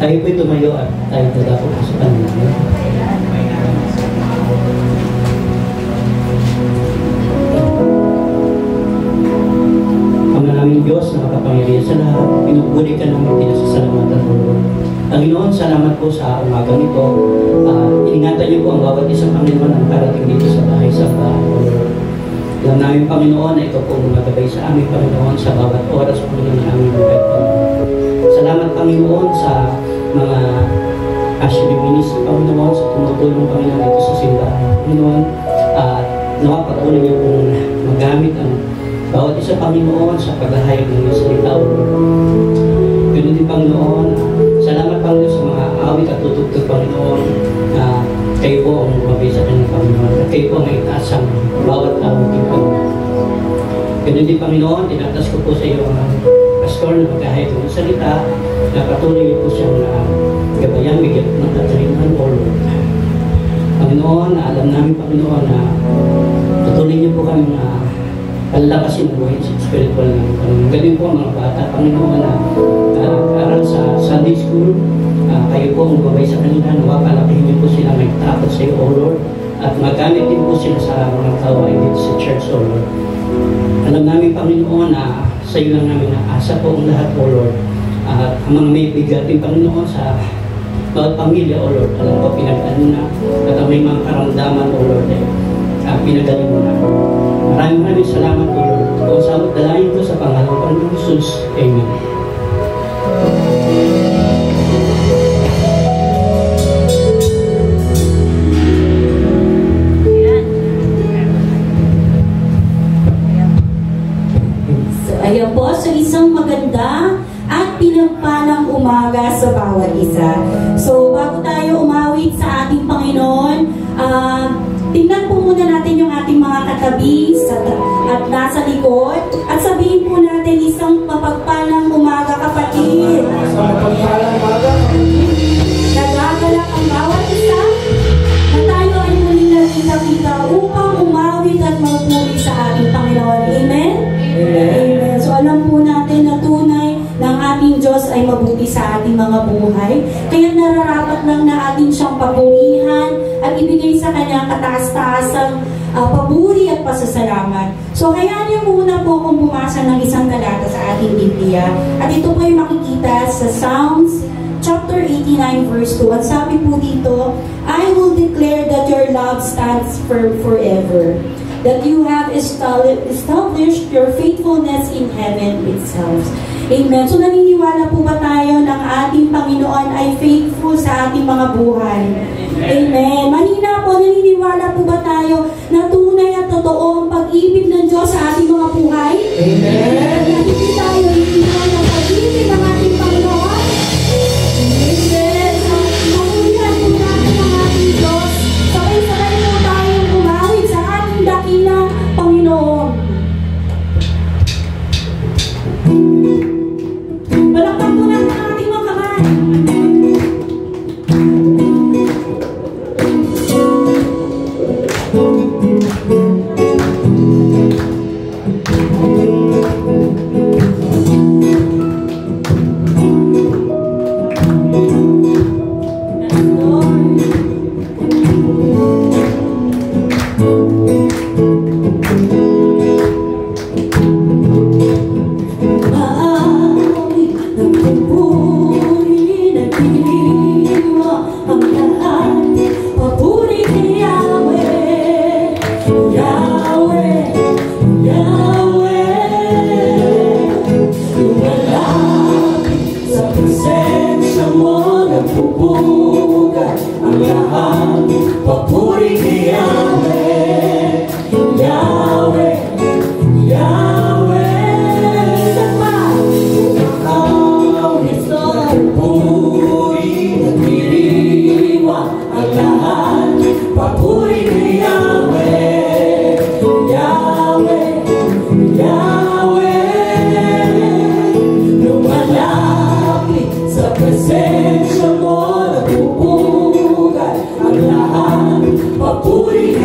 Tayo po'y tumayo at tayo dadako po sa Panginoon. Ama namin Diyos na makapangyarihan sa lahat, pinupuri ka namin pinasasalamatan mo. Panginoon, salamat po sa umagang ito. Ingatan niyo po ang bawat isang Panginoon ang parating dito sa bahay sa Lord. Alam namin, Panginoon, na ito po magagabay sa aming Panginoon sa bawat oras po ng aming buhay, Panginoon. Salamat, Panginoon, sa mga Ashley Ministry, Panginoon, sa tumutulong, Panginoon, dito sa simbahan. Panginoon, napapatuloy niyo pong magamit ang bawat isa, Panginoon, sa paghahayag ng iyong salita, Lord. Ganun din, Panginoon, salamat, Panginoon, sa mga awit at tutugtog, Panginoon, na kayo po ang lumabay sa kanyang Panginoon, at kayo po ang itaas ang bawat awit ng Panginoon. Ganun din, Panginoon, tinatas ko po sa iyo ang pastor na maghahayag ng salita, na patuloy niyo po siyang gabayan, bigyan po ng katalinuhan, O Lord. Panginoon, alam namin, Panginoon, na patuloy niyo po kami palakasin ang buhay sa spiritual namin, Panginoon. Ganun po ang mga bata, Panginoon, na aral sa Sunday School, kayo po ang gabay sa kanila, nawapalakihin niyo po sila may takot sa iyo, O Lord, at magamit din po sila sa mga kawain dito sa church, O Lord. Alam namin, Panginoon, na sa iyo lang namin naasa po ang lahat, O Lord. At ang mga may bigatin, Panginoon, sa bawat pamilya, O Lord, alam ko, pinag-ano na, at ang may mga karamdaman, O Lord, pinagaling mo na. Maraming salamat, O Lord. O sa dalayan ko sa pangalan ng Jesus. Amen. Ayan po, so isang maganda at pinagpalang umaga sa bawat isa. So, bago tayo umawit sa ating Panginoon, tingnan po muna natin yung ating mga katabi at nasa likod. At sabihin po natin isang mapagpalang umaga, kapatid. Mapagpalang umaga. Nagagalak ang bawat isa na tayo ay muling nakita-kita upang umawit at magpuri sa ating Panginoon. Amen? Amen. So alam po natin na tunay ng ating Diyos ay mabuti sa ating mga buhay. Kaya nararapat lang na ating siyang papurihan at ibigay sa kanyang kataas-taasang paburi at pasasalamat. So hayaan niyo muna po kung bumasa ng isang talata sa ating Biblia. At ito po ay makikita sa Psalms chapter 89 verse 2. At sabi po dito, I will declare that your love stands firm forever, that you have established your faithfulness in heaven itself. Amen. So naniniwala po ba tayo ng ating Panginoon ay faithful sa ating mga buhay? Amen. Manina po, naniniwala po ba tayo na tunay at totoo ang pag-ibig ng Diyos sa ating mga buhay? Amen. Hindi tayo iniwan ng pag-ibig ng ating Panginoon? Amen. Makulihan po natin ang ating Diyos. Sabay-sabay po tayong umawit sa ating dakilang Panginoon. Palakpak po natin ang ating mga kamay. Presensya mo, nagpupugat ang lahat, papuri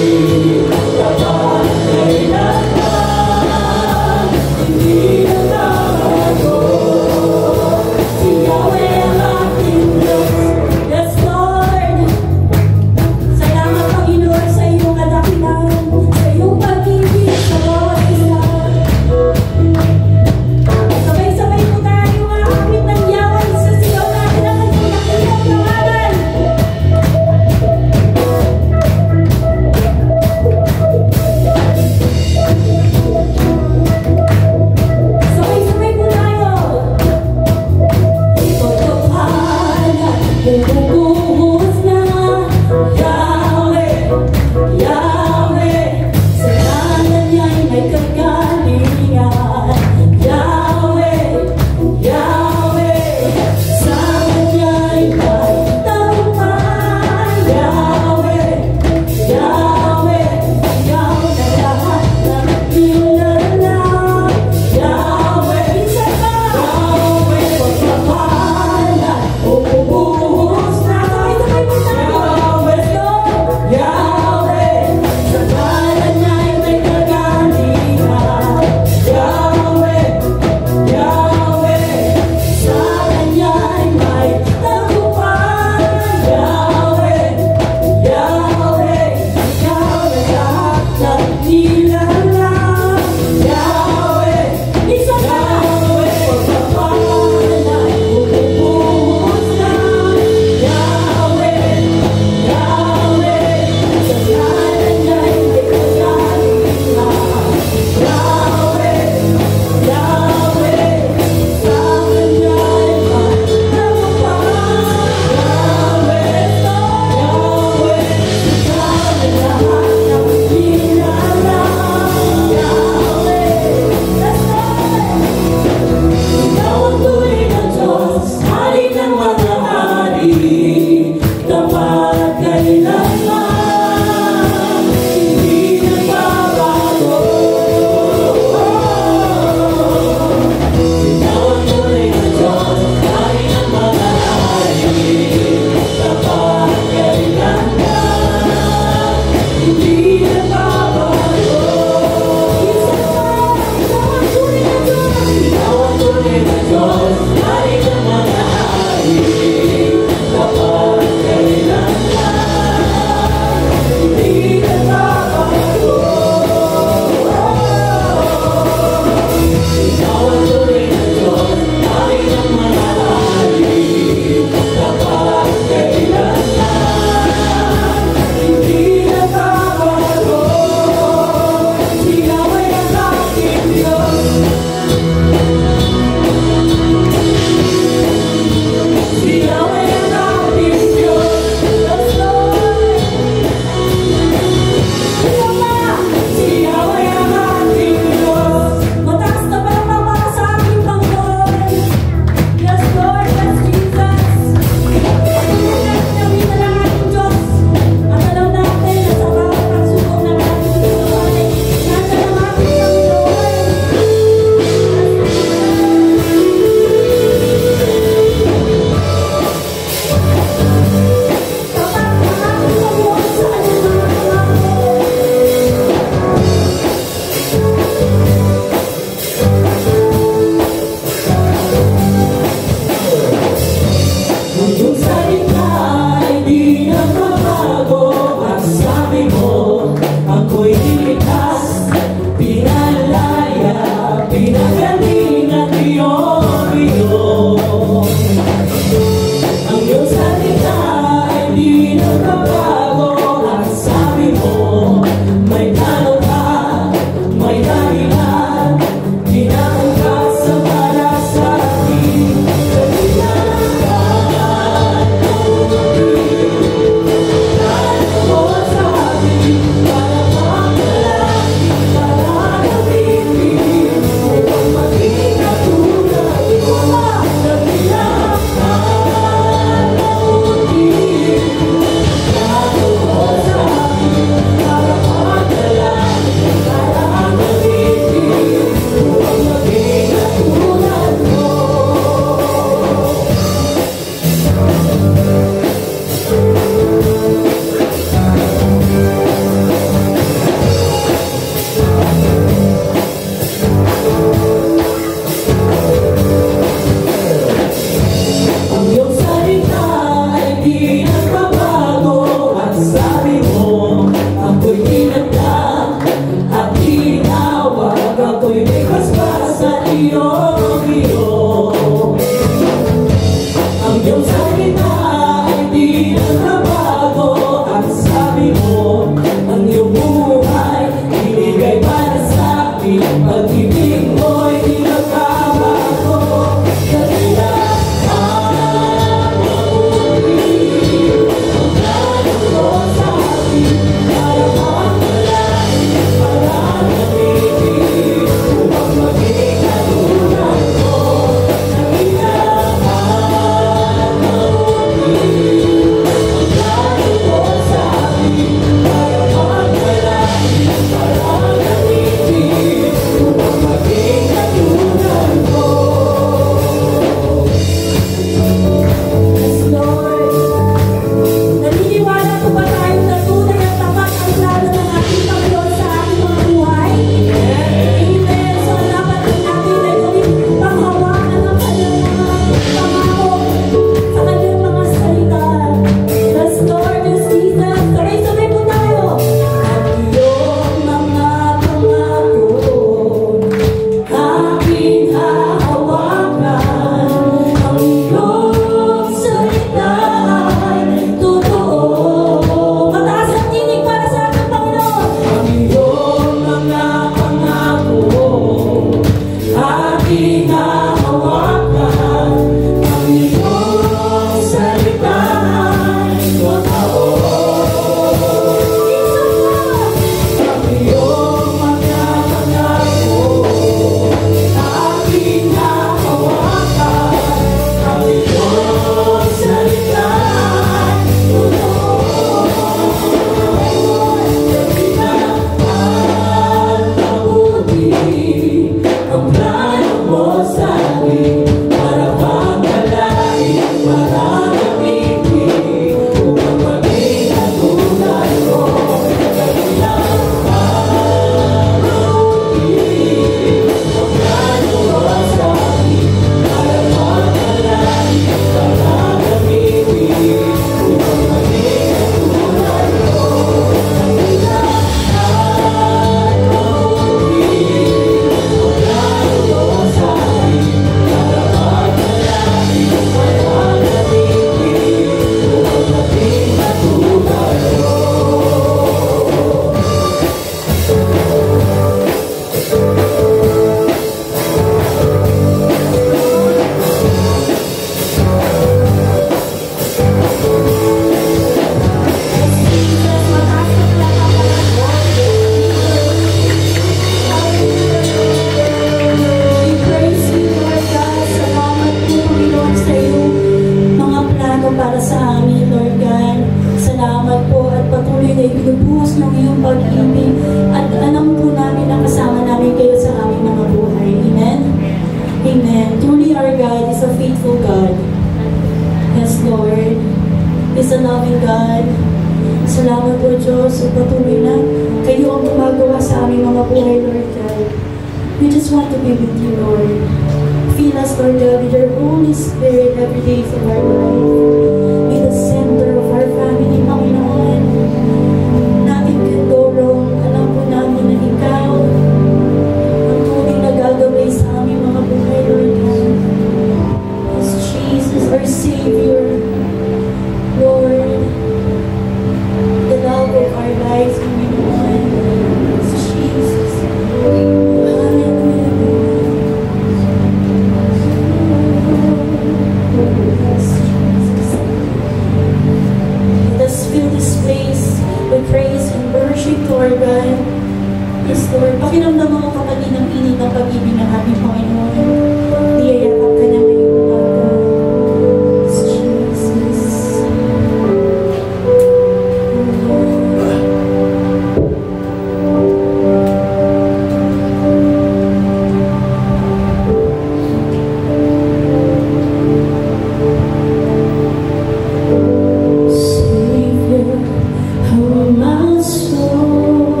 my soul.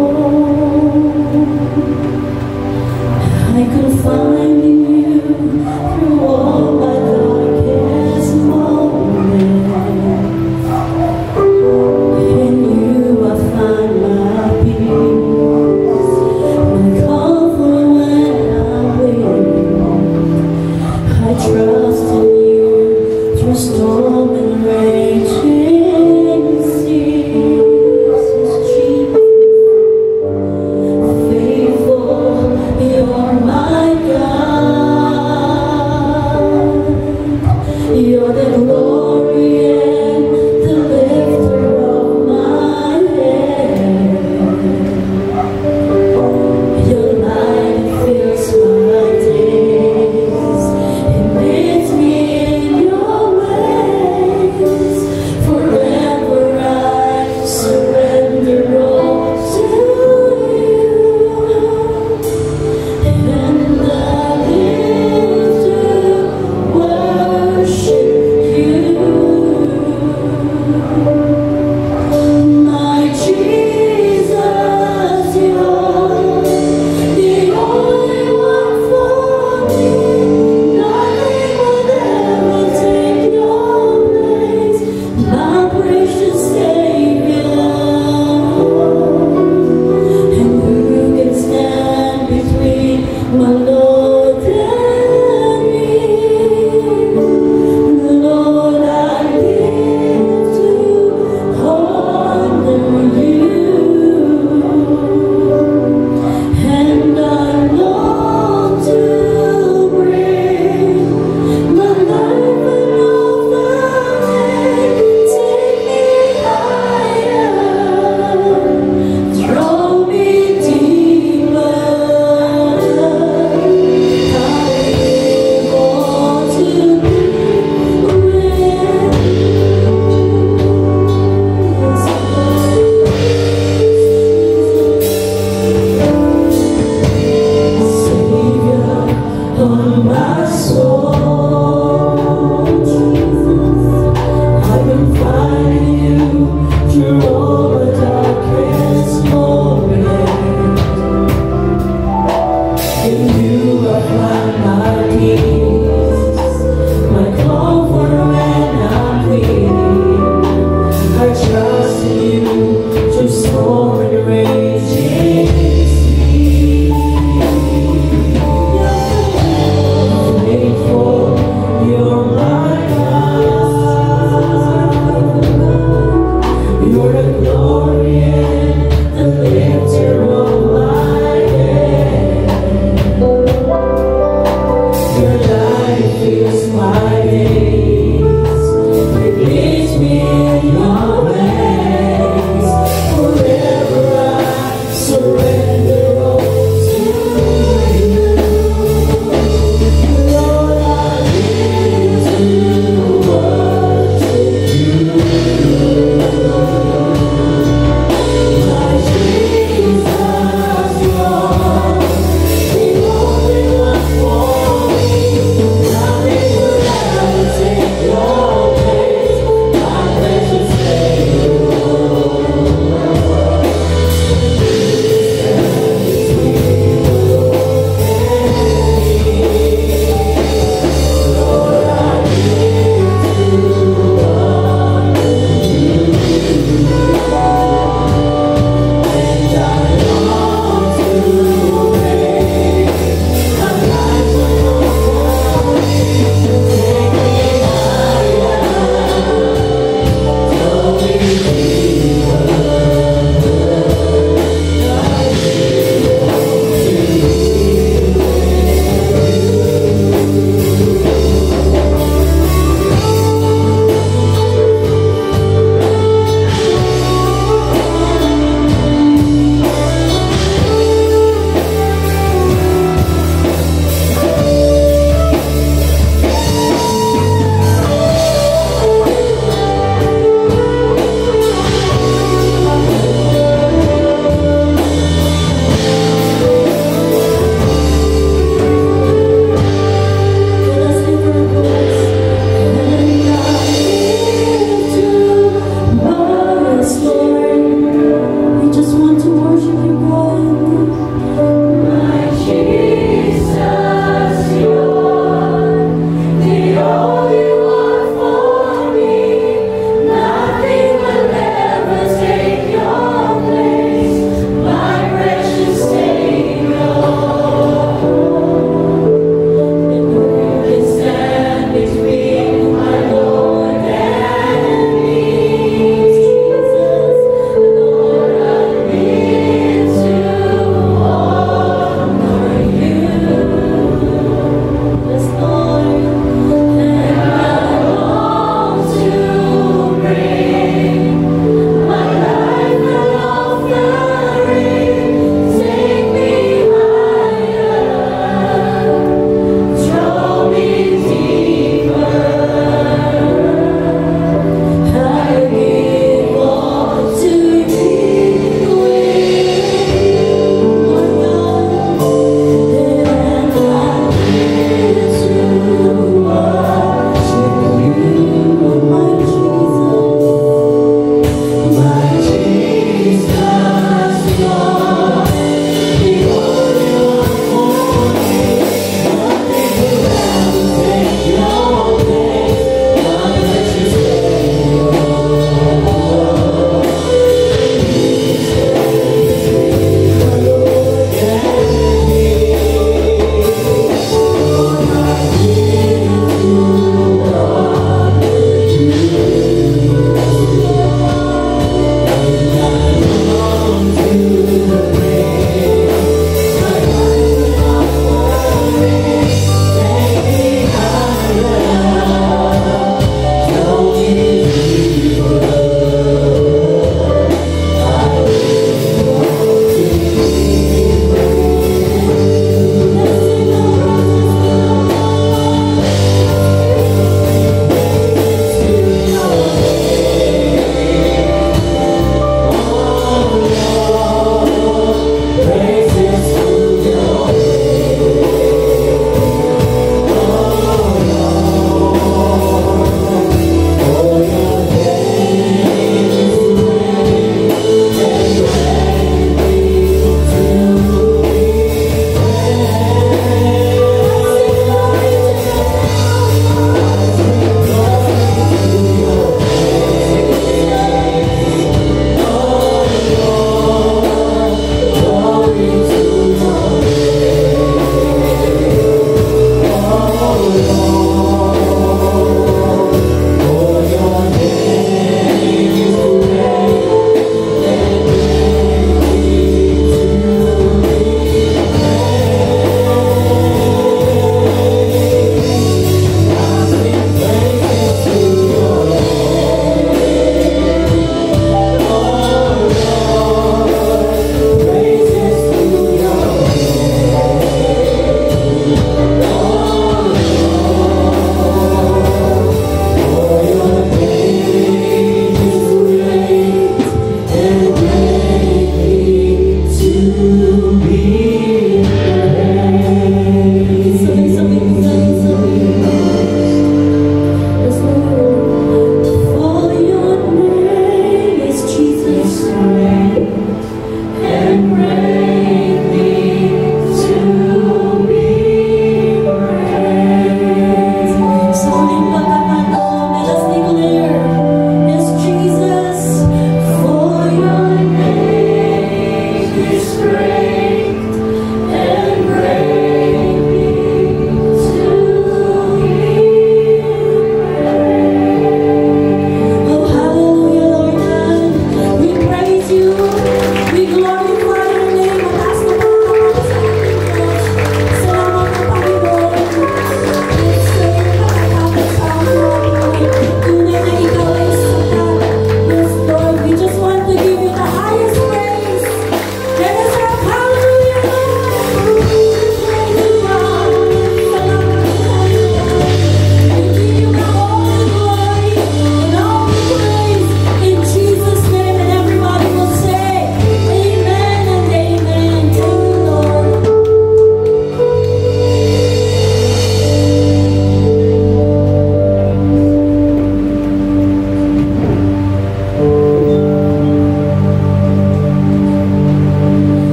I could find in you through all my darkest moments. In you I find my peace, my comfort when I'm weak. I trust in you through storm and raging seas.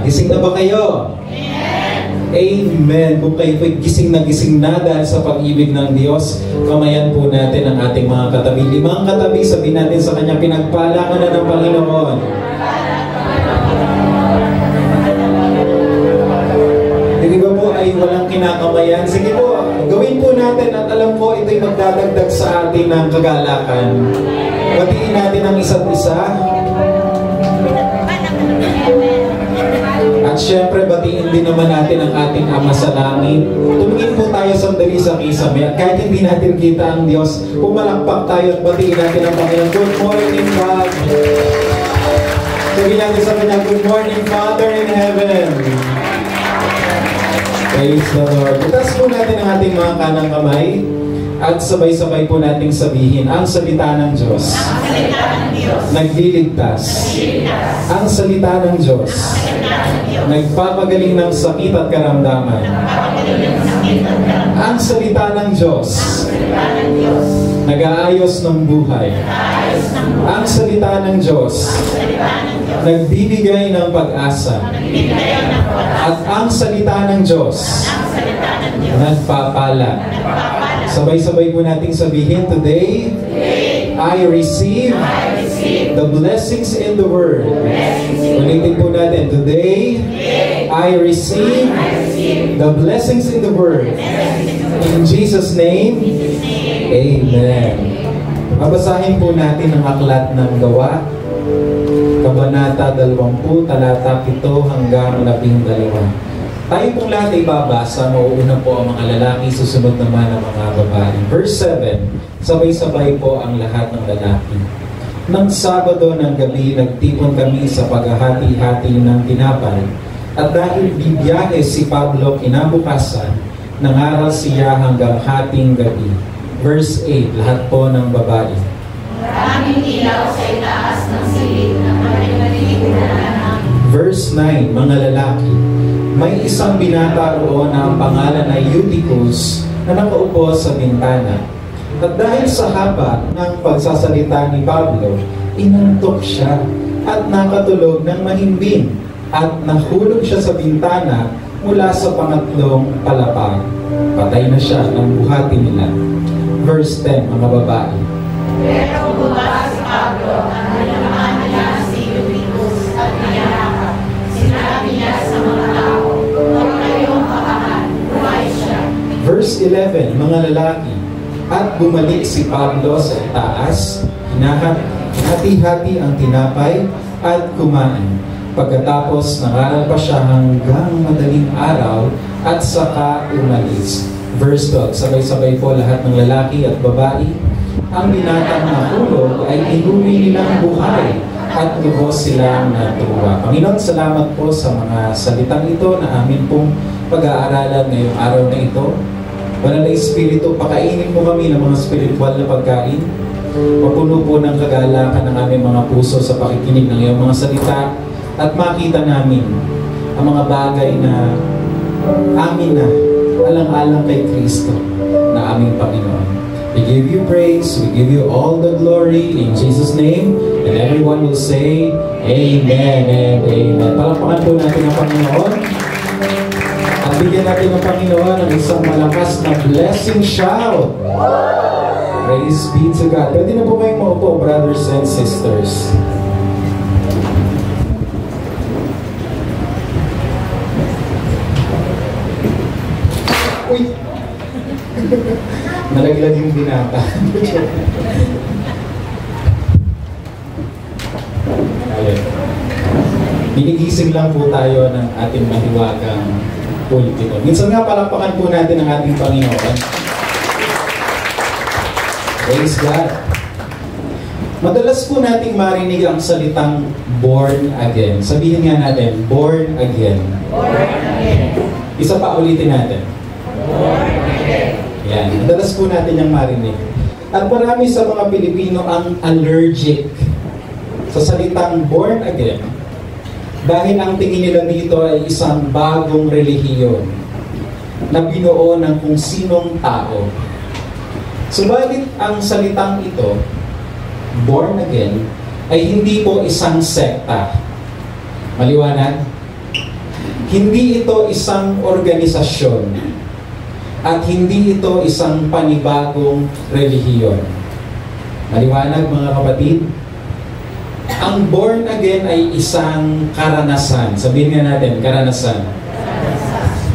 Gising na ba kayo? Amen. Kung kayo po'y gising na dahil sa pag-ibig ng Diyos, kamayan po natin ang ating mga katabi. 5 katabi, sabihin natin sa Kanya, pinagpala ka na ng Panginoon. Hindi ba po ay walang kinakamayan? Sige po, gawin po natin at alam ko ito'y magdadagdag sa atin ng kagalakan. Batiin natin ang isa't isa. At syempre, batiin din naman natin ang ating Ama sa Langit. Tumingin po tayo sandali sa kisame. At kahit hindi natin kita ang Diyos, pumalakpak tayo at batiin natin ang Panginoon. Good morning, God. Sabihin natin sa Kanya, good morning, Father in heaven. Praise the Lord. Itas po natin ang ating mga kanang kamay. At sabay-sabay po nating sabihin, ang salita ng Diyos. Nagliligtas. Ang salita ng Diyos. Nagpapagaling ng sakit at karamdaman. Ang salita ng Diyos. Nag-aayos ng buhay. Ang salita ng Diyos. Nagbibigay ng pag-asa. At ang salita ng Diyos. Nagpapala. Sabay-sabay po nating sabihin, today, I receive the blessings in the Word. Ulitin po natin, today, I receive the blessings in the Word. In Jesus' name, Amen. Babasahin po natin ang aklat ng Gawa, Kabanata 20, talata 7 hanggang 12. Tayo pong lahat ay babasa, mauuna po ang mga lalaki, susunod naman ang mga babae. Verse 7, sabay-sabay po ang lahat ng lalaki. Nang Sabado ng gabi, nagtipon kami sa paghahati-hati ng tinapay. At dahil bibiyahe si Pablo kinabukasan, nangaral siya hanggang hating gabi. Verse 8, lahat po ng babae. Maraming ilaw sa itaas ng silid na marinig na namin. Verse 9, mga lalaki. May isang binata roon na ang pangalan ay Eutychus na nakaupo sa bintana. At dahil sa haba ng pagsasalita ni Pablo, inantok siya at nakatulog ng mahimbing at nahulog siya sa bintana mula sa pangatlong palapag. Patay na siya ng buhati nila. Verse 10, mga babae. Pero bumaba si Pablo at nalaman niya si Eutychus at niyakap. Sinabi niya sa mga tao, huwag kayong kapahan, buhay siya. Verse 11, mga lalaki. At bumalik si Pablo sa itaas, hinahati-hati ang tinapay at kumain. Pagkatapos nangaral pa siya hanggang madaling araw at saka umalis. Verse 12, sabay-sabay po lahat ng lalaki at babae. Ang binatang nahulog ay inuwi nilang buhay at lubos silang natuwa. Panginoon, salamat po sa mga salitang ito na amin pong pag-aaralan ngayong araw na ito. Banal na Espiritu, pakainin mo kami ng mga spiritual na pagkain. Mapuno po ng kagalakan ng aming mga puso sa pakikinig ng iyong mga salita at makita namin ang mga bagay na amin na alang-alang kay Kristo na aming Panginoon. We give you praise, we give you all the glory in Jesus' name, and everyone will say, Amen and Amen. Palakpakan po natin ang Panginoon. At bigyan natin ng Panginoon ng isang malakas na blessing shout. Praise be to God. Pwede na po kayong maupo, brothers and sisters. Uy! Nalaglag yung binata. Ayun. Binigising lang po tayo ng ating mahiwagang politiko. Minsan nga palakpakan po natin ang ating Panginoon. Praise God. Madalas po nating marinig ang salitang born again. Sabihin nga natin, born again. Born again. Isa pa ulitin natin. Born again. Yan. Madalas po natin yung marinig. At marami sa mga Pilipino ang allergic sa salitang born again dahil ang tingin nila dito ay isang bagong relihiyon na binuo ng kung sinong tao. Subalit ang salitang ito, born again, ay hindi po isang sekta. Maliwanag? Hindi ito isang organisasyon at hindi ito isang panibagong relihiyon. Maliwanag mga kapatid? Ang born again ay isang karanasan. Sabihin nga natin, karanasan.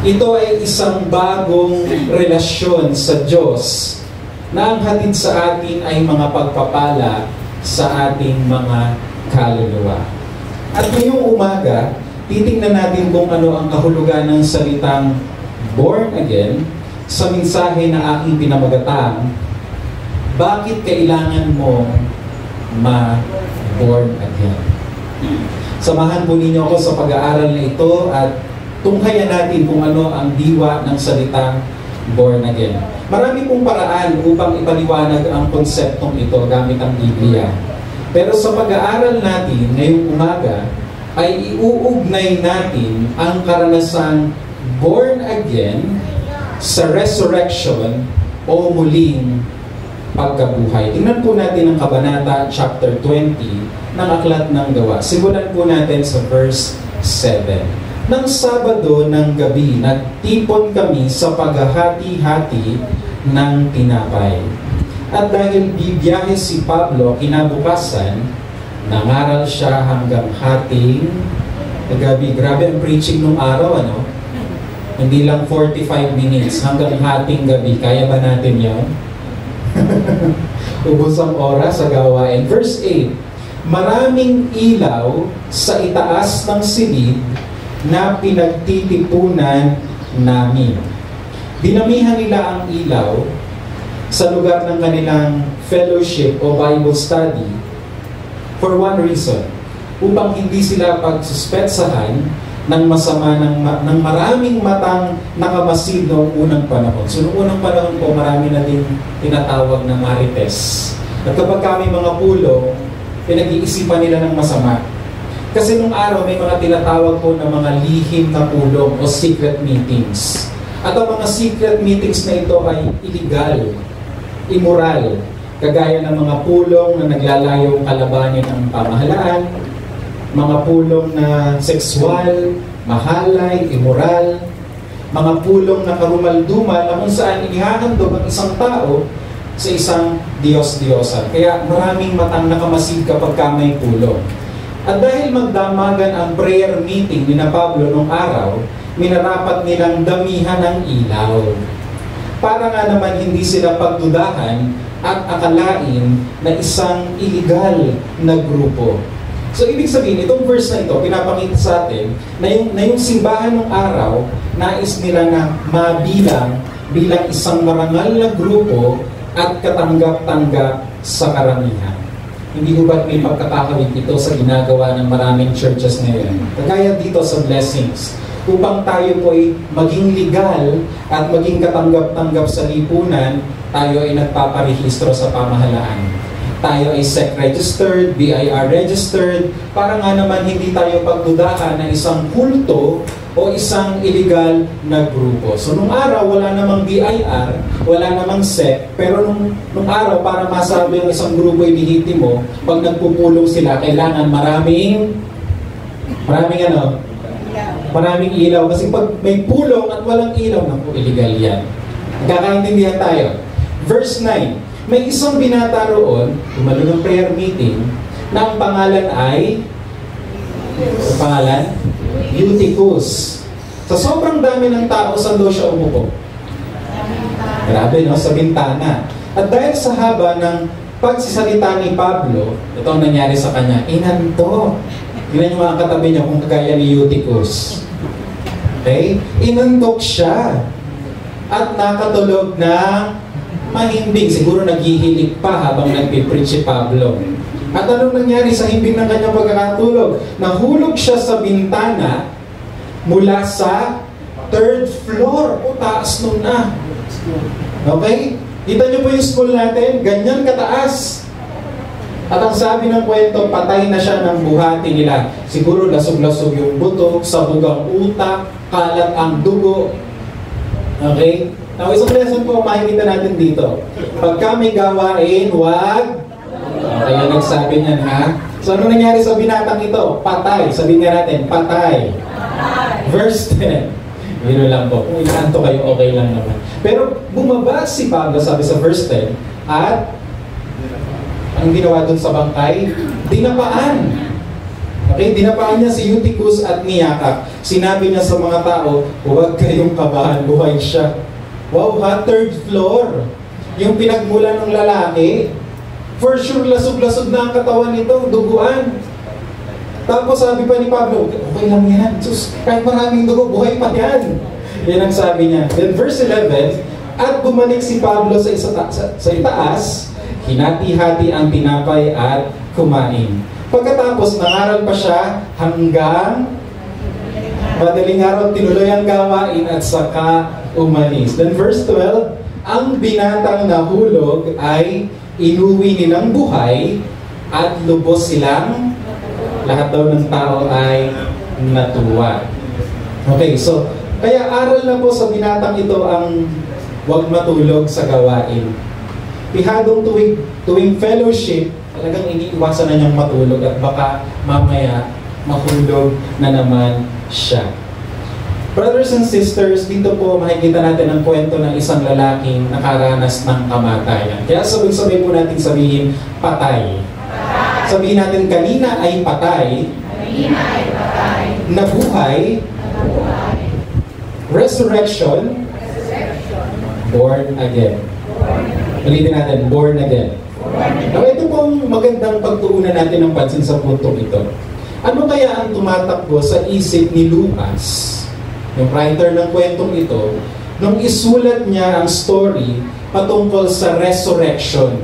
Ito ay isang bagong relasyon sa Diyos na ang hatid sa atin ay mga pagpapala sa ating mga kaluluwa. At ngayong umaga, titingnan natin kung ano ang kahulugan ng salitang born again sa mensahe na aking pinamagatang, bakit kailangan mo ma-born again? Samahan po ninyo ako sa pag-aaral na ito at tunghayan natin kung ano ang diwa ng salitang born again. Marami pong paraan upang ipaliwanag ang konseptong ito gamit ang Biblia. Pero sa pag-aaral natin ngayong umaga, ay iuugnay natin ang karanasang born again sa resurrection o muling pagkabuhay. Tingnan po natin ang Kabanata chapter 20 ng Aklat ng Gawa. Simulan po natin sa verse 7. Nang Sabado ng gabi, nagtipon kami sa paghahati-hati ng tinapay. At dahil bibiyahe si Pablo kinabukasan, nangaral siya hanggang hating gabi. Grabe ang preaching nung araw, ano? Hindi lang 45 minutes, hanggang hating gabi. Kaya ba natin yan? Ubos ang oras sa gawain. Verse 8, maraming ilaw sa itaas ng silid na pinagtitipunan namin. Dinamihan nila ang ilaw sa lugar ng kanilang fellowship o Bible study for one reason, upang hindi sila pagsuspetsahan ng masama ng maraming matang nakamasid noong unang panahon. So noong unang panahon po, marami na din tinatawag na marites. At kapag kami mga pulong, pinag-iisipan nila ng masama. Kasi nung araw, may mga tinatawag po na mga lihim na pulong o secret meetings. At ang mga secret meetings na ito ay illegal, immoral, kagaya ng mga pulong na naglalayong kalabanin ang pamahalaan, mga pulong na sexual, mahalay, immoral, mga pulong na karumaldumal na kung saan inihahandog ang isang tao sa isang Diyos-Diyosan. Kaya maraming matang nakamasid kapag may pulong. At dahil magdamagan ang prayer meeting ni na Pablo nung araw, minarapat nilang damihan ng ilaw. Para nga naman hindi sila pagdudahan at akalain na isang illegal na grupo. So, ibig sabihin, itong verse na ito, pinapakita sa atin na yung simbahan ng araw, nais nila na mabilang bilang isang marangal na grupo at katanggap-tanggap sa karamihan. Hindi ko ba may pagkakawit ito sa ginagawa ng maraming churches ngayon? Kagaya dito sa Blessings, upang tayo po ay maging legal at maging katanggap-tanggap sa lipunan, tayo ay nagpaparehistro sa pamahalaan. Tayo ay SEC-registered, BIR registered, para nga naman hindi tayo pagdudahan ng isang kulto o isang illegal na grupo. So nung araw, wala namang BIR, wala namang SEC, pero nung araw, para masabi ang isang grupo ay lehitimo, pag nagpupulong sila, kailangan maraming ilaw. Kasi pag may pulong at walang ilaw, naku, illegal yan. Nagkakaintindihan tayo. Verse 9, may isang binata roon, dumalo ng prayer meeting, na ang pangalan ay, Eutychus. Sa sobrang dami ng tao, saan daw siya umupo? Grabe, no? Sa bintana. At dahil sa haba ng pagsasalita ni Pablo, ito ang nangyari sa kanya, inanto. Tingnan yung mga katabi niya kung kagaya ni Eutychus. Okay? Inantok siya. At nakatulog na mahimbing, siguro naghihilig pa habang nagpipreach si Pablo. At anong nangyari sa himbing ng kanyang pagkakatulog? Nahulog siya sa bintana mula sa 3rd floor. O, taas nun na. Okay? Kita niyo po yung school natin? Ganyan kataas. At ang sabi ng kwento, patay na siya ng buhati nila. Siguro lasog-lasog yung buto, sabog ang utak, kalat ang dugo. Okay? Now, isang lesson po makikita natin dito. Pagka may gawain, wag. Kaya nagsabi niyan, ha? So, ano nangyari sa binatang ito? Patay. Sabihin nga natin, patay. Verse 10. Yun lang po. Kung inaanto kayo, okay lang naman. Pero bumaba si Pablo, sabi sa verse 10, at ang ginawa dun sa bangkay, dinapaan. Okay, dinapaan niya si Eutychus at niyakap. Sinabi niya sa mga tao, huwag kayong kabahan, buhay siya. Wow, ha? Third floor. Yung pinagmula ng lalaki, for sure, lasog-lasog na ang katawan nito, duguan. Tapos sabi pa ni Pablo, okay lang yan. Sus, kahit maraming dugo, buhay pa yan. Yan ang sabi niya. Then verse 11, at bumalik si Pablo sa itaas, hinati-hati ang tinapay at kumain. Pagkatapos, nangaral pa siya hanggang madaling araw, tinuloy ang gawain at saka umalis. Then verse 12, ang binatang nahulog ay inuwi nilang buhay at lubos silang lahat daw ng tao ay natuwa. Okay, so, kaya aral na po sa binatang ito ang huwag matulog sa gawain. Pihadong tuwing fellowship, talagang iniiwasan na niyang matulog at baka mamaya mahulog na naman siya. Brothers and sisters, dito po makikita natin ang kwento ng isang lalaking nakaranas ng kamatayan. Kaya sabay-sabay po natin sabihin, patay. Sabihin natin, kanina ay patay, nabuhay, resurrection, born again. Ulitin natin, born again. Now, ito pong magandang pagtuunan natin ng pansin sa puntong ito. Ano kaya ang tumatakbo sa isip ni Lucas, yung writer ng kwentong ito, nung isulat niya ang story patungkol sa resurrection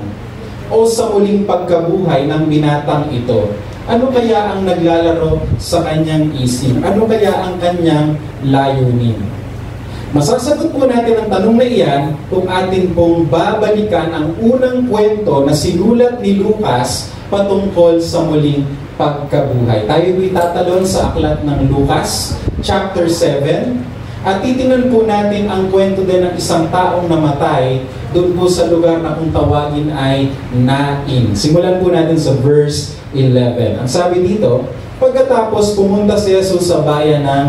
o sa muling pagkabuhay ng binatang ito? Ano kaya ang naglalaro sa kanyang isip? Ano kaya ang kanyang layunin? Masasagot po natin ang tanong na iyan kung atin pong babalikan ang unang kwento na sinulat ni Lucas patungkol sa muling pagkabuhay. Tayo po'y tatalon sa aklat ng Lucas, chapter 7, at titingnan po natin ang kwento din ng isang taong namatay doon po sa lugar na kung tawagin ay Nain. Simulan po natin sa verse 11. Ang sabi dito, pagkatapos pumunta si Jesus sa bayan ng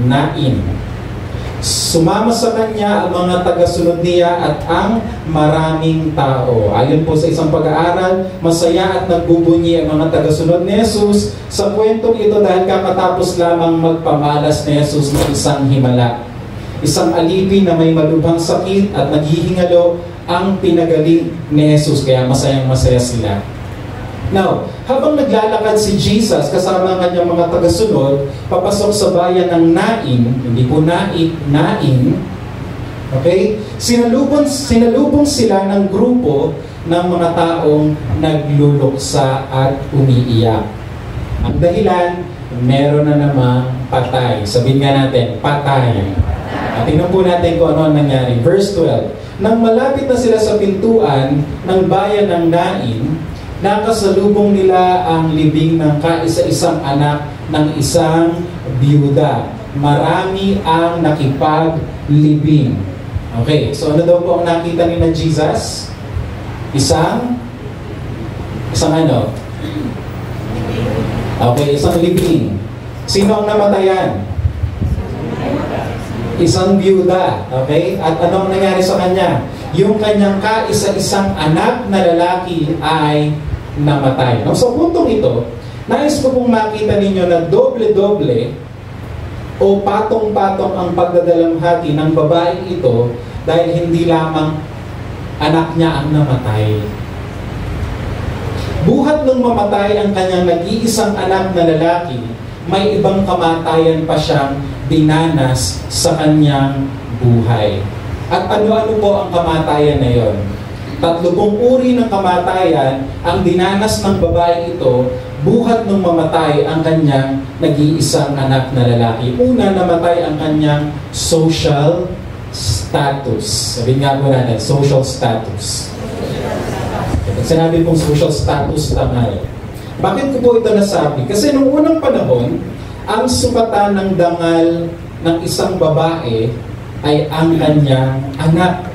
Nain. Sumama sa kanya ang mga tagasunod niya at ang maraming tao. Ayon po sa isang pag-aaral, masaya at nagbubunyi ang mga tagasunod ni Jesus sa kwentong ito dahil kakatapos lamang magpamalas ni Jesus ng isang himala. Isang alipin na may malubhang sakit at naghihingalo ang pinagaling ni Jesus, kaya masayang-masaya sila. Now, habang naglalakad si Jesus kasama ang kanyang mga tagasunod, papasok sa bayan ng Nain, hindi po Nain, okay? Sinalubong sila ng grupo ng mga taong nagluluksa at umiiyak. Ang dahilan, meron na namang patay. Sabihin nga natin, patay. At tingnan po natin kung ano ang nangyari. Verse 12, nang malapit na sila sa pintuan ng bayan ng Nain, nakasalubong nila ang libing ng kaisa-isang anak ng isang biyuda. Marami ang nakipaglibing. Okay, so ano daw po ang nakita ni na Jesus? Isang ano? Okay, isang libing. Sino ang namatayan? Isang biyuda. Okay? At anong nangyari sa kanya? Yung kanyang kaisa-isang anak na lalaki ay namatay. No? Sa puntong ito, nais ko pong makita ninyo na doble-doble o patong-patong ang pagdadalamhati ng babaeng ito dahil hindi lamang anak niya ang namatay. Buhat nung mamatay ang kanyang nag-iisang anak na lalaki, may ibang kamatayan pa siyang dinanas sa kanyang buhay. At ano-ano po ang kamatayan na yon? 30 uri ng kamatayan ang dinanas ng babae ito buhat nung mamatay ang kanyang nag-iisang anak na lalaki. Una, namatay ang kanyang social status. Sabihin nga po natin, social status. Pag sinabi pong social status, tama. Bakit ko po ito nasabi? Kasi nung unang panahon, ang sukatan ng dangal ng isang babae ay ang kanyang anak.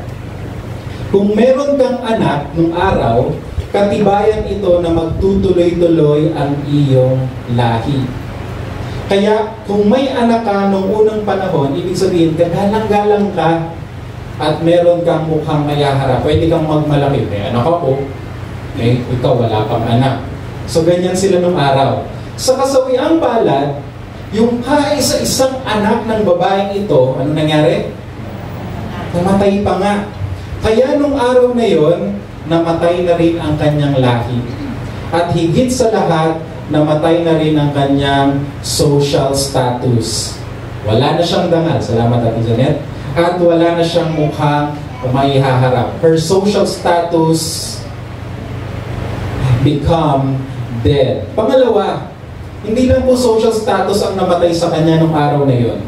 Kung meron kang anak nung araw, katibayan ito na magtutuloy-tuloy ang iyong lahi. Kaya kung may anak ka nung unang panahon, ibig sabihin, kagalang-galang ka at meron kang mukhang mayaharap, pwede kang magmalaki. May anak ako, ikaw wala pang anak. So ganyan sila nung araw. Sa kasawiang palad, yung kaisa-isang anak ng babaeng ito, ano nangyari? Namatay pa nga. Kaya nung araw na yon, namatay na rin ang kanyang lahi. At higit sa lahat, namatay na rin ang kanyang social status. Wala na siyang dangal, salamat Ate Janet, at wala na siyang mukhang maihaharap. Her social status become dead. Pangalawa, hindi lang po social status ang namatay sa kanya nung araw na yon.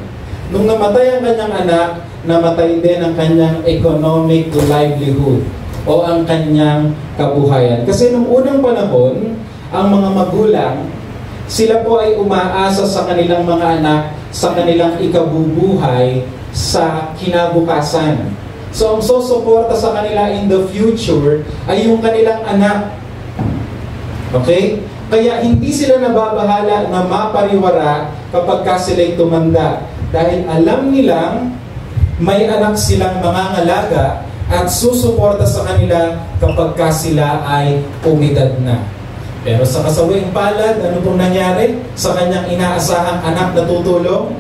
Nung namatay ang kanyang anak, namatay din ang kanyang economic livelihood o ang kanyang kabuhayan. Kasi nung unang panahon, ang mga magulang, sila po ay umaasa sa kanilang mga anak, sa kanilang ikabubuhay, sa kinabukasan. So ang susuporta sa kanila in the future ay yung kanilang anak. Okay? Kaya hindi sila nababahala na mapariwara kapag sila'y tumanda. Dahil alam nilang may anak silang mangangalaga at susuporta sa kanila kapag sila ay umidad na. Pero sa kasawiang palad, ano pong nangyari? Sa kanyang inaasahang anak na tutulong?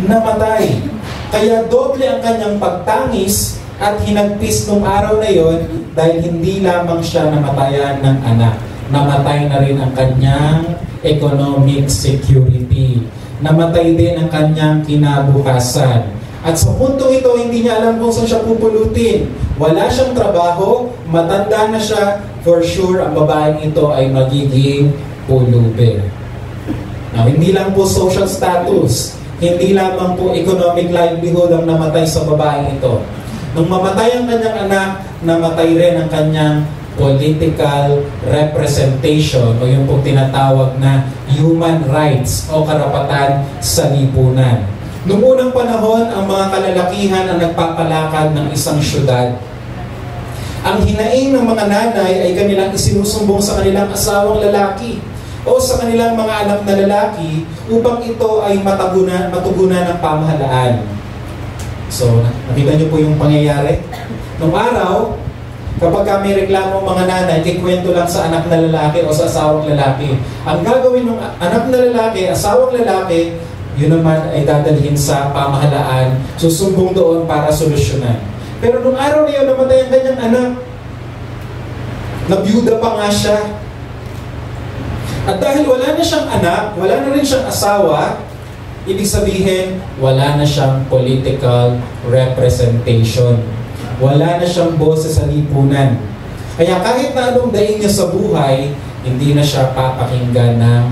Namatay. Kaya doble ang kanyang pagtangis at hinagpis nung araw na yon dahil hindi lamang siya namatayan ng anak. Namatay na rin ang kanyang economic security. Namatay din ang kanyang kinabukasan. At sa puntong ito, hindi niya alam kung saan siya pupulutin. Wala siyang trabaho, matanda na siya, for sure ang babaeng ito ay magiging pulubi. Now, hindi lang po social status, hindi lamang po economic livelihood ang namatay sa babaeng ito. Nung mamatay ang kanyang anak, namatay rin ang kanyang political representation o yung pong tinatawag na human rights o karapatan sa lipunan. Noong unang panahon, ang mga kalalakihan ang nagpapalakad ng isang syudad. Ang hinaing ng mga nanay ay kanilang isinusumbong sa kanilang asawang lalaki o sa kanilang mga anak na lalaki upang ito ay matugunan ng pamahalaan. So, nakita niyo po yung pangyayari? Noong araw, kapag may reklamo mga nanay, ikwento lang sa anak na lalaki o sa asawang lalaki. Ang gagawin ng anak na lalaki, asawang lalaki, yun naman ay dadalhin sa pamahalaan, susumbong doon para solusyonan. Pero nung araw na yun, namatay ang kanyang anak. Nabiyuda pa nga siya. At dahil wala na siyang anak, wala na rin siyang asawa, ibig sabihin, wala na siyang political representation. Wala na siyang boses sa lipunan. Kaya kahit na anong daing niya sa buhay, hindi na siya papakinggan ng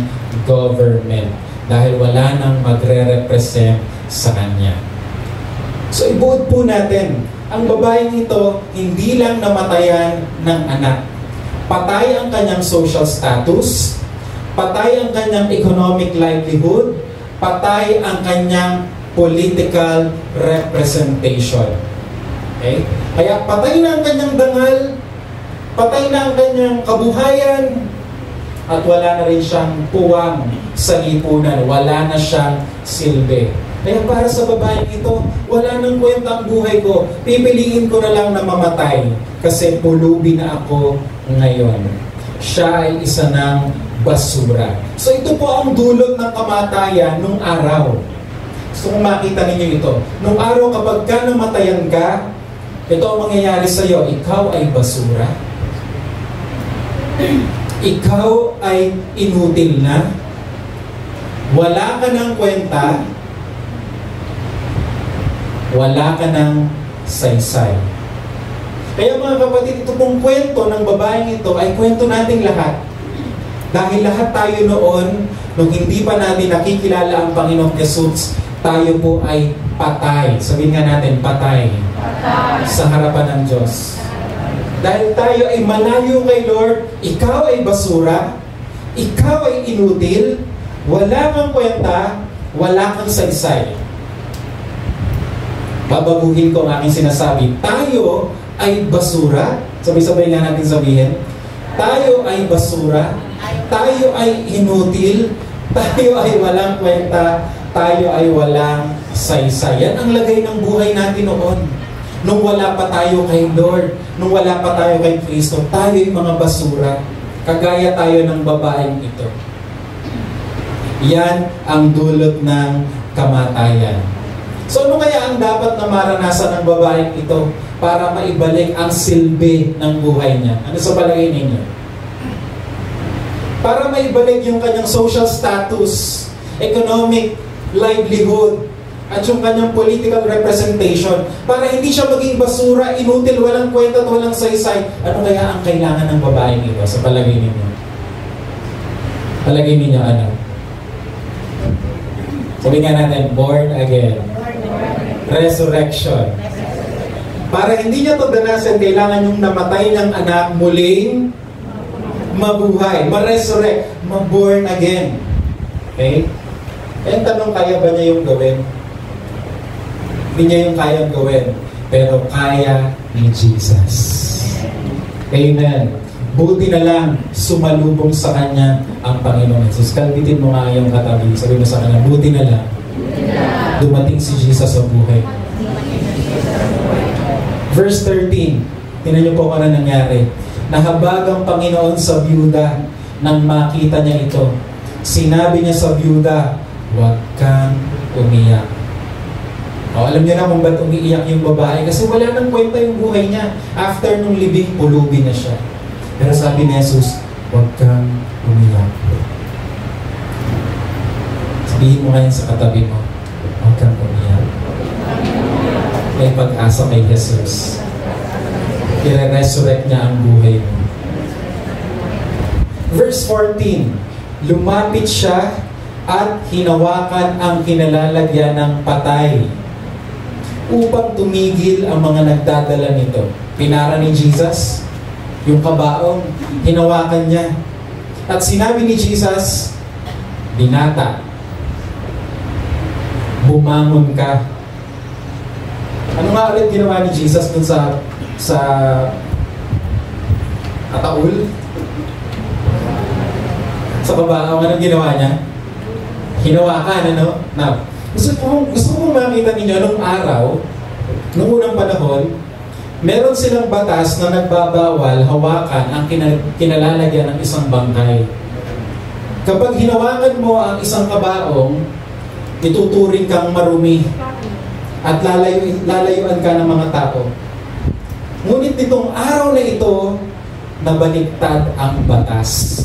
government. Dahil wala nang magre-represent sa kanya. So ibuod po natin, ang babaeng ito hindi lang namatayan ng anak. Patay ang kanyang social status, patay ang kanyang economic livelihood, patay ang kanyang political representation. Okay? Kaya patay na ang kanyang dangal, patay na ang kanyang kabuhayan, at wala na rin siyang puwang sa lipunan. Wala na siyang silbi. Kaya para sa babaeng ito, wala nang kwenta ang buhay ko. Pipiliin ko na lang na mamatay kasi pulubi na ako ngayon. Siya ay isa ng basura. So ito po ang dulot ng kamatayan nung araw. So kung makita ninyo ito, nung araw kapag ka namatayan ka, ito ang mangyayari sa iyo, ikaw ay basura. Ikaw ay inutil na. Wala ka ng kwenta. Wala ka ng saysay. Kaya mga kapatid, ito pong kwento ng babaeng ito ay kwento nating lahat. Dahil lahat tayo noon, nung hindi pa natin nakikilala ang Panginoong Jesus, tayo po ay patay. Sabihin nga natin, patay. Patay. Sa harapan ng Diyos. Dahil tayo ay malayo kay Lord, ikaw ay basura, ikaw ay inutil, wala kang kwenta, wala kang saysay. Babaguhin ko ang aking sinasabi, tayo ay basura, sabay-sabay nga natin sabihin, tayo ay basura, tayo ay inutil, Tayo ay walang kwenta, tayo ay walang saysay. Yan ang lagay ng buhay natin noon. Nung wala pa tayo kay Lord, nung wala pa tayo kay Kristo, tayo ay mga basura. Kagaya tayo ng babaeng ito. Yan ang dulot ng kamatayan. So ano kaya ang dapat na maranasan ng babaeng ito para maibalik ang silbi ng buhay niya? Ano sa palagay ninyo? Para maibalik yung kanyang social status, economic livelihood, at yung kanyang political representation, para hindi siya maging basura, inutil, walang kwenta at walang saysay. Ano kaya ang kailangan ng babaeng ito sa palagay ninyo? Palagay ninyo ano? Sabi nga natin, born again. Resurrection. Para hindi niya ito danasan, kailangan yung namatay ng anak muling mabuhay, ma-resurrect, ma-born again. Okay? Ang tanong, kaya ba niya yung gawin? Hindi niya yung kayang gawin, pero kaya ni Jesus. Amen. Buti na lang sumalubong sa kanya ang Panginoon Jesus. Kalbitin mo nga yung katabi. Sabi mo sa kanya, buti na lang dumating si Jesus sa buhay. Verse 13. Tingnan niyo po kung ano nangyari. Nahabag ang Panginoon sa byuda nang makita niya ito. Sinabi niya sa byuda, huwag kang umiyak. O, alam niyo na kung ba't umiiyak yung babae? Kasi wala nang kwenta yung buhay niya. After nung libing, pulubi na siya. Pero sabi ni Jesus, huwag kang umiyak. Sabihin mo ngayon sa katabi mo, huwag kang umiyak. May pag-asa kay Jesus. I-resurrect niya ang buhay mo. Verse 14, lumapit siya at hinawakan ang kinalalagyan ng patay upang tumigil ang mga nagdadala nito. Pinara ni Jesus yung kabaong, hinawakan niya. At sinabi ni Jesus, binata, bumangon ka. Ano nga ulit ginawa ni Jesus dun sa ataul? Sa kabaong, anong ginawa niya? Hinawakan, ano? Now, gusto ko makita ninyo nung araw, nung unang panahon, meron silang batas na nagbabawal hawakan ang kinalalagyan ng isang bangkay. Kapag hinawakan mo ang isang kabaong, ituturing kang marumi at lalayuan ka ng mga tao. Ngunit nitong araw na ito, nabaliktad ang batas.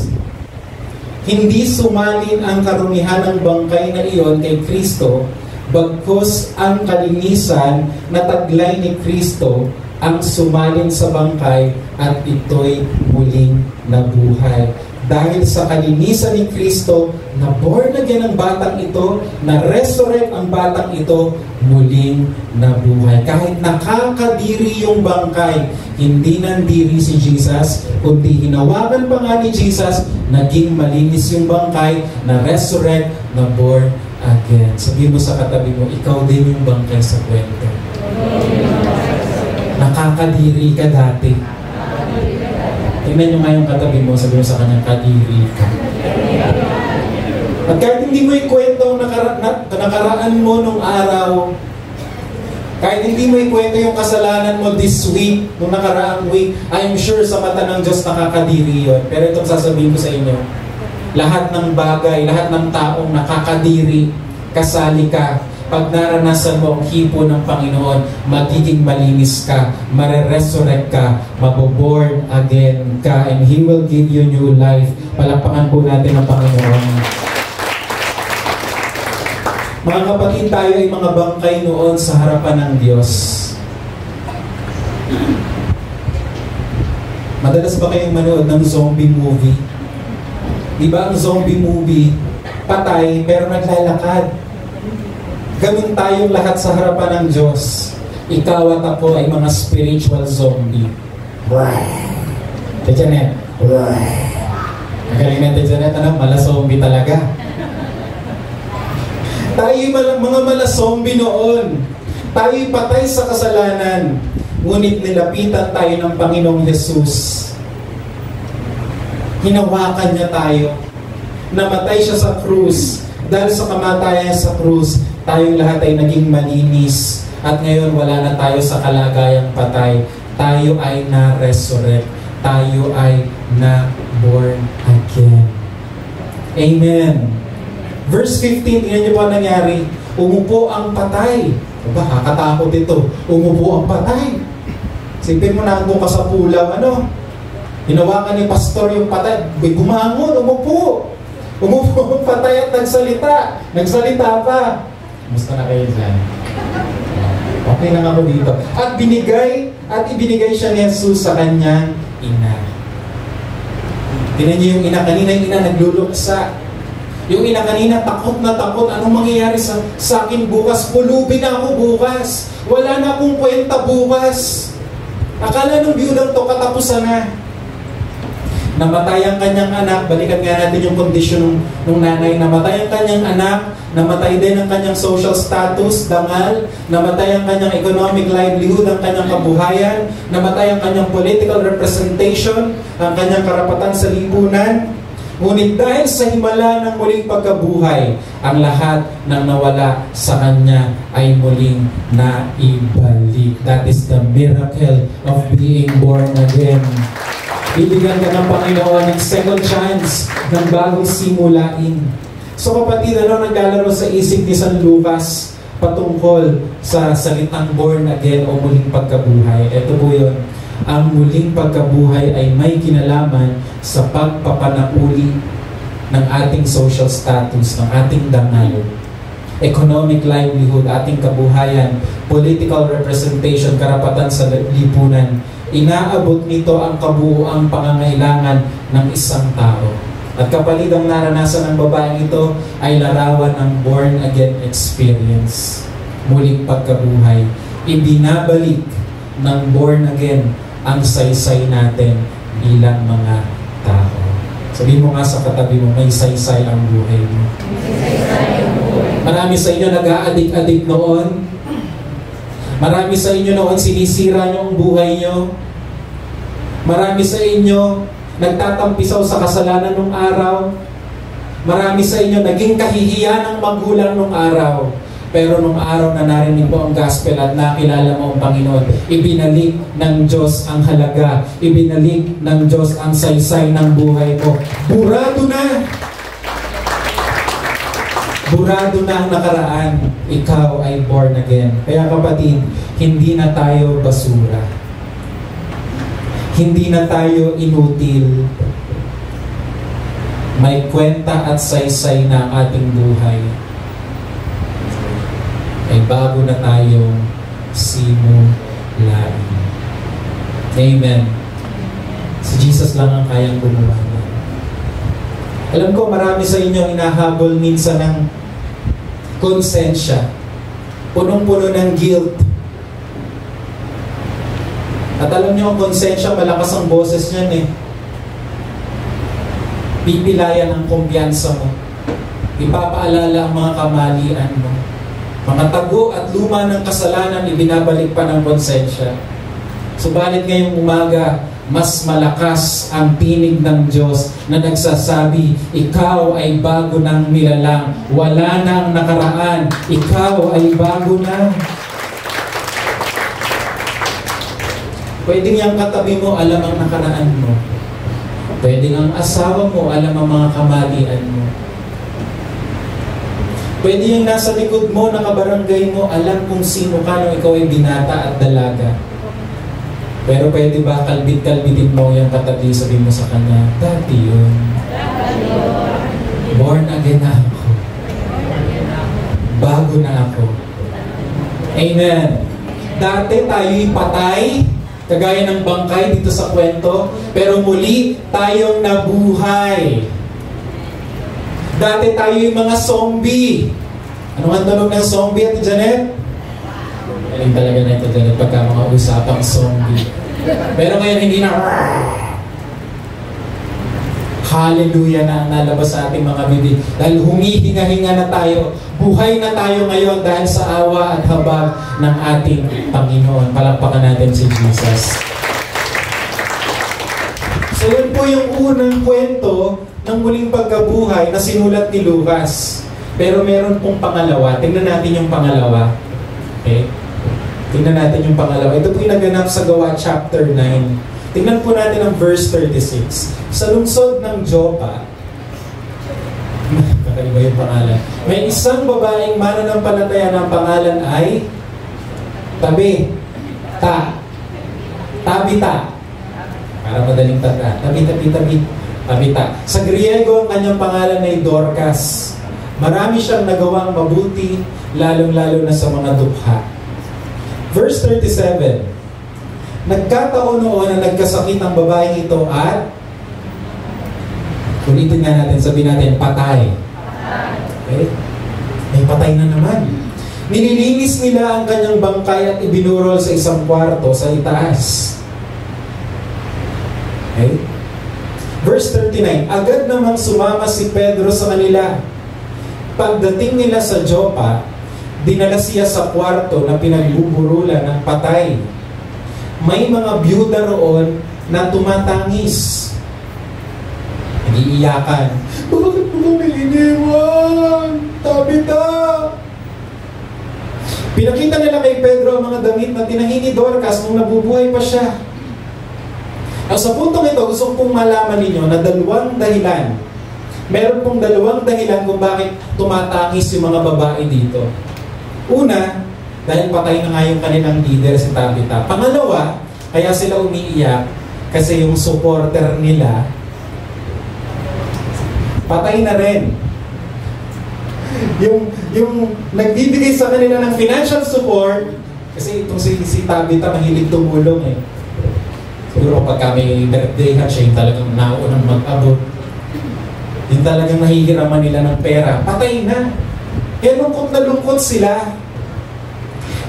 Hindi sumalin ang karumihan ng bangkay na iyon kay Kristo, bagkus ang kalinisan na taglay ni Kristo ang sumalin sa bangkay at ito'y muling nabuhay. Dahil sa kalinisan ni Kristo, na born again ang batang ito, na resurrect ang batang ito, muling nabuhay. Kahit nakakadiri yung bangkay, hindi nandiri si Jesus, kundi hinawakan pa nga ni Jesus, naging malinis yung bangkay, na resurrect, na born again. Sabihin mo sa katabi mo, ikaw din yung bangkay sa kwento. Nakakadiri ka dati. Tingnan nyo nga yung katabi mo, sabi mo sa kanyang, kadiri ka. At kahit hindi mo ikwento ang nakaraan mo nung araw, kahit hindi mo ikwento yung kasalanan mo this week, nung nakaraang week, I'm sure sa mata ng Diyos nakakadiri yun. Pero itong sasabihin ko sa inyo, lahat ng bagay, lahat ng taong nakakadiri, kasali ka. Pag naranasan mo ang hipo ng Panginoon, magiging malinis ka, mare-resurrect ka, maboborn again ka, and He will give you new life. Palakpakan po natin ang Panginoon. Mga kapatid, tayo ay mga bangkay noon sa harapan ng Diyos. Madalas ba kayong manood ng zombie movie? Di ba ang zombie movie, patay pero naglalakad? Ganun tayong lahat sa harapan ng Diyos. Ikaw at ako ay mga spiritual zombie. Janet. Magaling natin, Janet. Ano? Mala zombie talaga. Tayo mga mala zombie noon. Tayo patay sa kasalanan. Ngunit nilapitan tayo ng Panginoong Jesus. Hinawakan niya tayo. namatay siya sa krus. Dahil sa kamatayan sa krus, tayong lahat ay naging malinis. At ngayon wala na tayo sa kalagayang patay. Tayo ay na-resurrect. Tayo ay na-born again. Amen. Verse 15, tingnan niyo po ang nangyari. Umupo ang patay. Aba, kakatakot ito. Umupo ang patay. Sipin mo, nandun ka sa pulaw, hinawakan ni pastor yung patay. Bumangon, umupo. Umupo ang patay at nagsalita. Nagsalita pa. Musta na kayo dyan? Okay lang ako dito. At ibinigay siya ni Jesus sa kanyang ina. Tingnan niyo yung ina. Kanina yung ina nagluluksa. Yung ina kanina takot na takot. Anong mangyayari sa akin bukas? Pulubin na ako bukas. Wala na akong kwenta bukas. Akala nung biyudang to katapusan na. Namatay ang kanyang anak. Balikan nga natin yung kondisyon ng nanay. Namatay ang kanyang anak. Namatay din ang kanyang social status, dangal. Namatay ang kanyang economic livelihood, ang kanyang kabuhayan. Namatay ang kanyang political representation, ang kanyang karapatan sa lipunan. Ngunit dahil sa himala ng muling pagkabuhay, ang lahat ng nawala sa kanya ay muling naibalik. That is the miracle of being born again. Bibigyan ka ng Panginoon ng second chance, ng bagong simulain. So kapatid, naglalaro sa isip ni San Lucas patungkol sa salitang born again o muling pagkabuhay? Ito po yun. Ang muling pagkabuhay ay may kinalaman sa pagpapanauli ng ating social status, ng ating dangal, economic livelihood, ating kabuhayan, political representation, karapatan sa lipunan. Inaabot nito ang kabuuang pangangailangan ng isang tao. At kapalit ang naranasan ng babaeng ito ay larawan ng born-again experience. Muling pagkabuhay. Ibinabalik ng born-again ang saysay natin bilang mga tao. Sabihin mo nga sa katabi mo, may saysay ang buhay mo. Marami sa inyo nag-aadik-adik noon. Marami sa inyo noon sinisira niyo ang buhay niyo. Marami sa inyo nagtatampisaw sa kasalanan nung araw. Marami sa inyo naging kahihiyan ng magulang nung araw. Pero nung araw na narinig mo ang gospel at nakilala mo ang Panginoon, ibinalik ng Diyos ang halaga. Ibinalik ng Diyos ang saysay ng buhay mo. Burado na! Burado na ang nakaraan. Ikaw ay born again. Kaya kapatid, hindi na tayo basura. Hindi na tayo inutil. May kwenta at saysay na ang ating buhay. Ay bago na tayong simulain. Amen. Si Jesus lang ang kayang gumawa. Alam ko marami sa inyo hinahabol minsan ng konsensya. Punong-puno ng guilt. At alam niyo, ang konsensya, malakas ang boses niyan eh. Pipilayan ang kumpiyansa mo. Ipapaalala ang mga kamalian mo. Mga tago at luma ng kasalanan, ibinabalik pa ng konsensya. Subalit ngayong umaga, mas malakas ang tinig ng Diyos na nagsasabi, ikaw ay bago ng nilalang. Wala nang nakaraan. Ikaw ay bago na. Pwedeng yung katabi mo, alam ang nakaraan mo. Pwedeng ang asawa mo, alam ang mga kamalian mo. Pwede yung nasa likod mo, nakabarangay mo, alam kung sino ka nung ikaw ay binata at dalaga. Pero pwede ba kalbit-kalbitin mo yung katabi, sabihin mo sa kanya, dati yun. Born again na ako. Bago na ako. Amen. Dati tayo'y patay, kagaya ng bangkay dito sa kwento, pero muli tayong nabuhay. Dati tayo'y mga zombie. Ano ang tanong ng zombie, Ate Janet? Galing talaga na ito, Janet, pagka mga usapang zombie. Pero ngayon hindi na. Hallelujah na ang nalabas sa ating mga bibig. Dahil humihinga-hinga na tayo. Buhay na tayo ngayon dahil sa awa at habag ng ating Panginoon. Palakpakan natin si Jesus. So yun po yung unang kwento ng muling pagkabuhay na sinulat ni Lucas. Pero meron pong pangalawa. Tingnan natin yung pangalawa. Okay? Tingnan natin yung pangalawa. Ito po yung naganap sa Gawa chapter 9. Tingnan po natin ang verse 36. Sa lungsod ng Joppa, kakaiba yung pangalan. May isang babaeng mananampalataya ng pangalan ay Tabita. Para madaling tanda. Tabita. Sa Griego, ang kanyang pangalan ay Dorcas. Marami siyang nagawang mabuti, lalong-lalo na sa mga dukha. Verse 37. Nagkataon noon na nagkasakit ang babaeng ito at ulitin nga natin, sabihin natin, patay. Okay? May patay na naman. Nililinis nila ang kanyang bangkay at ibinurol sa isang kwarto sa itaas. Okay? Verse 39. Agad namang sumama si Pedro sa kanila. Pagdating nila sa Joppa, dinala siya sa kwarto na pinagbuburulan ng patay. May mga byuda roon na tumatangis. Nag-iiyakan. Bakit mo kami iniwan? Tabita! Pinakita nila kay Pedro ang mga damit na tinahi ni Dorcas nung nabubuhay pa siya. Sa puntong ito, gusto kong malaman ninyo na dalawang dahilan. Meron pong dalawang dahilan kung bakit tumatangis yung mga babae dito. Una, dahil patay na nga yung kanilang leader si Tabita. Pangalawa, kaya sila umiiyak kasi yung supporter nila patay na rin. Yung nagbibigay sa kanila ng financial support, kasi itong si Tabita mahilig tumulong eh. Siguro pag kami birthday siya yung talagang naunang mag-abot. Yung talagang nahihiraman nila ng pera, patay na. Kaya lungkot na lungkot sila.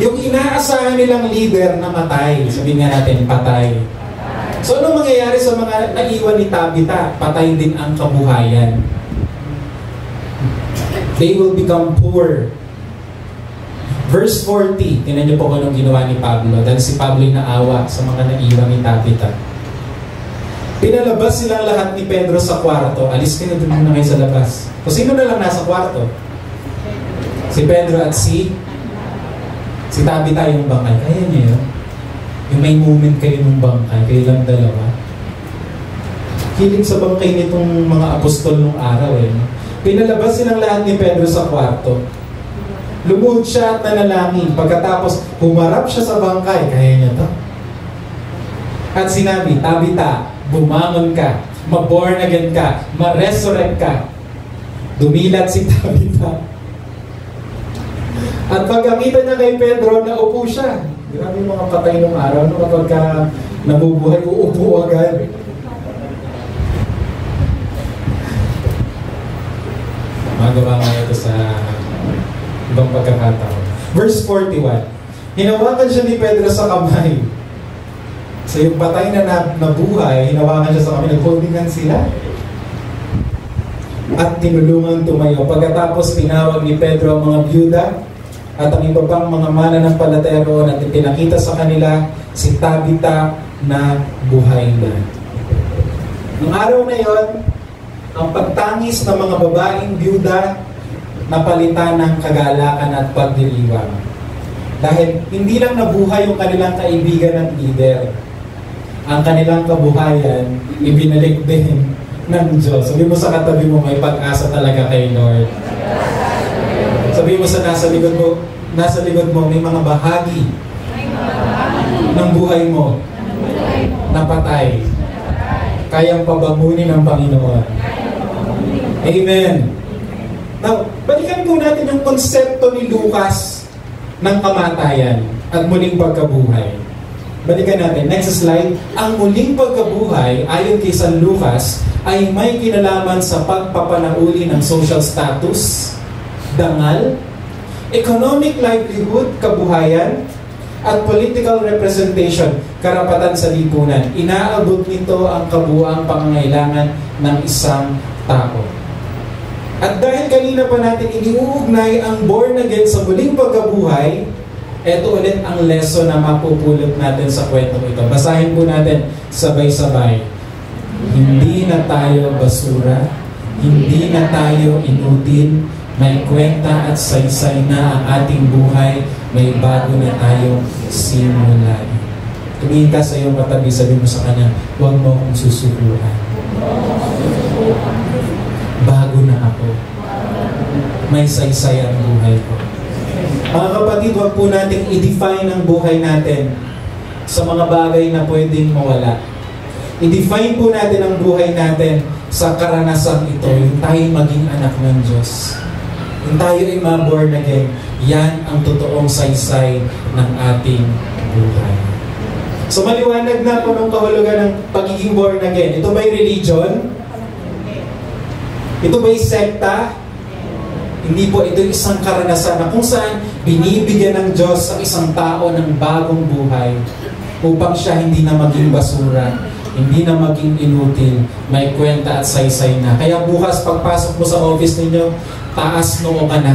Yung inaasahan nilang leader na matay, sabihin nga natin, patay. So anong mangyayari sa mga naiwan ni Tabita? Patay din ang kabuhayan. They will become poor. Verse 40, tingnan niyo po kung anong ginawa ni Pablo. Dahil si Pablo ay naawa sa mga naiwan ni Tabita. Pinalabas silang lahat ni Pedro sa kwarto. Alis kayo, doon muna kayo sa labas. Kung sino na lang nasa kwarto? Si Pedro at si Tabita yung bangkay. Kaya niyo yun? Yung may moment kayo ng bangkay, kayo lang dalawa. Hiling sa bangkay nitong mga apostol nung araw eh. Pinalabas silang lahat ni Pedro sa kwarto. Lumuhod siya at nanalangin. Pagkatapos, humarap siya sa bangkay. Kaya niya to. At sinabi, Tabita, bumangon ka, ma-born again ka, ma-resurrect ka. Dumilat si Tabita. At pagkakita niya kay Pedro, naupo siya. Grabe yung mga patay nung araw, no? Kapag ka nabubuhay, uupo agad. Magawa nga ito sa ibang pagkakataon. Verse 41. Hinawakan siya ni Pedro sa kamay. So yung patay na nabuhay, hinawakan siya sa kamay, nag-holdingan sila. At tinulungan tumayo. Pagkatapos tinawag ni Pedro ang mga byuda at ang iba pang mga mananampalataya roon at pinakita sa kanila si Tabita na buhay na. Noong araw na yon, ang pagtangis ng mga babaeng byuda napalitan ng kagalakan at pagdiriwang. Dahil hindi lang nabuhay yung kanilang kaibigan at leader. Ang kanilang kabuhayan, ibinalik din ng Diyos. Sabi mo sa katabi mo, may pag-asa talaga kay Lord. Sabi mo sa nasa likod mo, may mga bahagi ng buhay mo na patay. Kayang pabangunin ng Panginoon. Amen. Now, balikan po natin yung konsepto ni Lucas ng kamatayan at muling pagkabuhay. Balikan natin. Next slide. Ang muling pagkabuhay, ayon kay San Lucas, ay may kinalaman sa pagpapanauli ng social status, dangal, economic livelihood, kabuhayan, at political representation, karapatan sa lipunan. Inaabot nito ang kabuuang pangangailangan ng isang tao. At dahil kanina pa natin iniuugnay ang born again sa muling pagkabuhay, ito ulit ang lesson na mapupulot natin sa kwentong ito. Basahin po natin sabay-sabay. Hindi na tayo basura, Hindi na tayo inutil. May kwenta at saysay na ang ating buhay. May bago na tayong simulan. Tumingin ka sa iyong katabi, sabi mo sa kanya, huwag mo akong susukuhan. Bago na ako. May saysay ang buhay ko. Mga kapatid, huwag po natin i-define ang buhay natin sa mga bagay na pwedeng mawala. I-define po natin ang buhay natin sa karanasan ito, yung tayo maging anak ng Diyos. Yung tayo ay ma-born again, yan ang totoong saysay ng ating buhay. So maliwanag na po nung kahulugan ng pagiging born again. Ito ba'y religion? Ito ba'y sekta? Hindi po, ito isang karanasan na kung saan binibigyan ng Diyos ang isang tao ng bagong buhay upang siya hindi na maging basura, hindi na maging inutil, may kwenta at saysay na. Kaya bukas pagpasok mo sa office ninyo, taas noo ka na.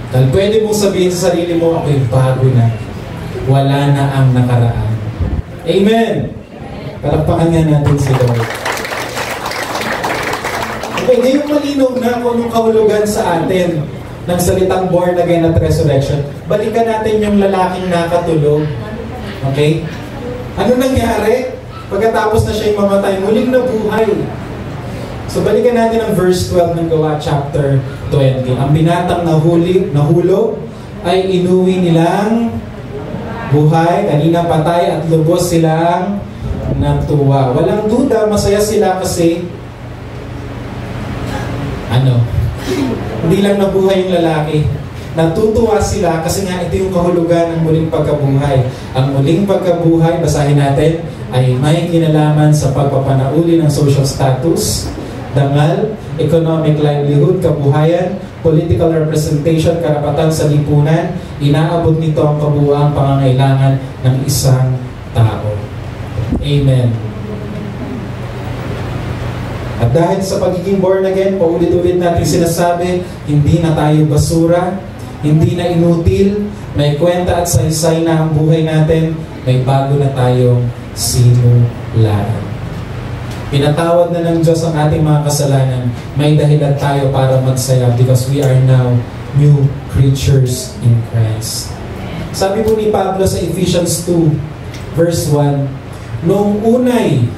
Dahil pwede mong sabihin sa sarili mo, ako'y bago na. Wala na ang nakaraan. Amen! Palakpakan nga natin si Lord. Okay, ngayong malinaw na kung anong kahulugan sa atin ng salitang born again at resurrection, balikan natin yung lalaking nakatulog. Okay? Ano nangyari? Pagkatapos na siya'y mamatay, muling nabuhay. So balikan natin ang verse 12 ng Gawa chapter 20. Ang binatang nahulog ay inuwi nilang buhay, kanina patay at lubos silang natuwa. Walang duda, masaya sila kasi hindi lang nabuhay yung lalaki. Natutuwa sila kasi nga ito yung kahulugan ng muling pagkabuhay. Ang muling pagkabuhay, basahin natin, ay may kinalaman sa pagpapanauli ng social status, dangal, economic livelihood, kabuhayan, political representation, karapatan sa lipunan. Inaabot nito ang kabuuang pangangailangan ng isang tao. Amen. At dahil sa pagiging born again, paulit-ulit natin sinasabi, hindi na tayo basura, hindi na inutil, may kwenta at saysay na ang buhay natin, may bago na tayong simulan. Pinatawad na ng Diyos ang ating mga kasalanan, may dahilan tayo para magsaya because we are now new creatures in Christ. Sabi po ni Pablo sa Ephesians 2, verse 1, noong unay,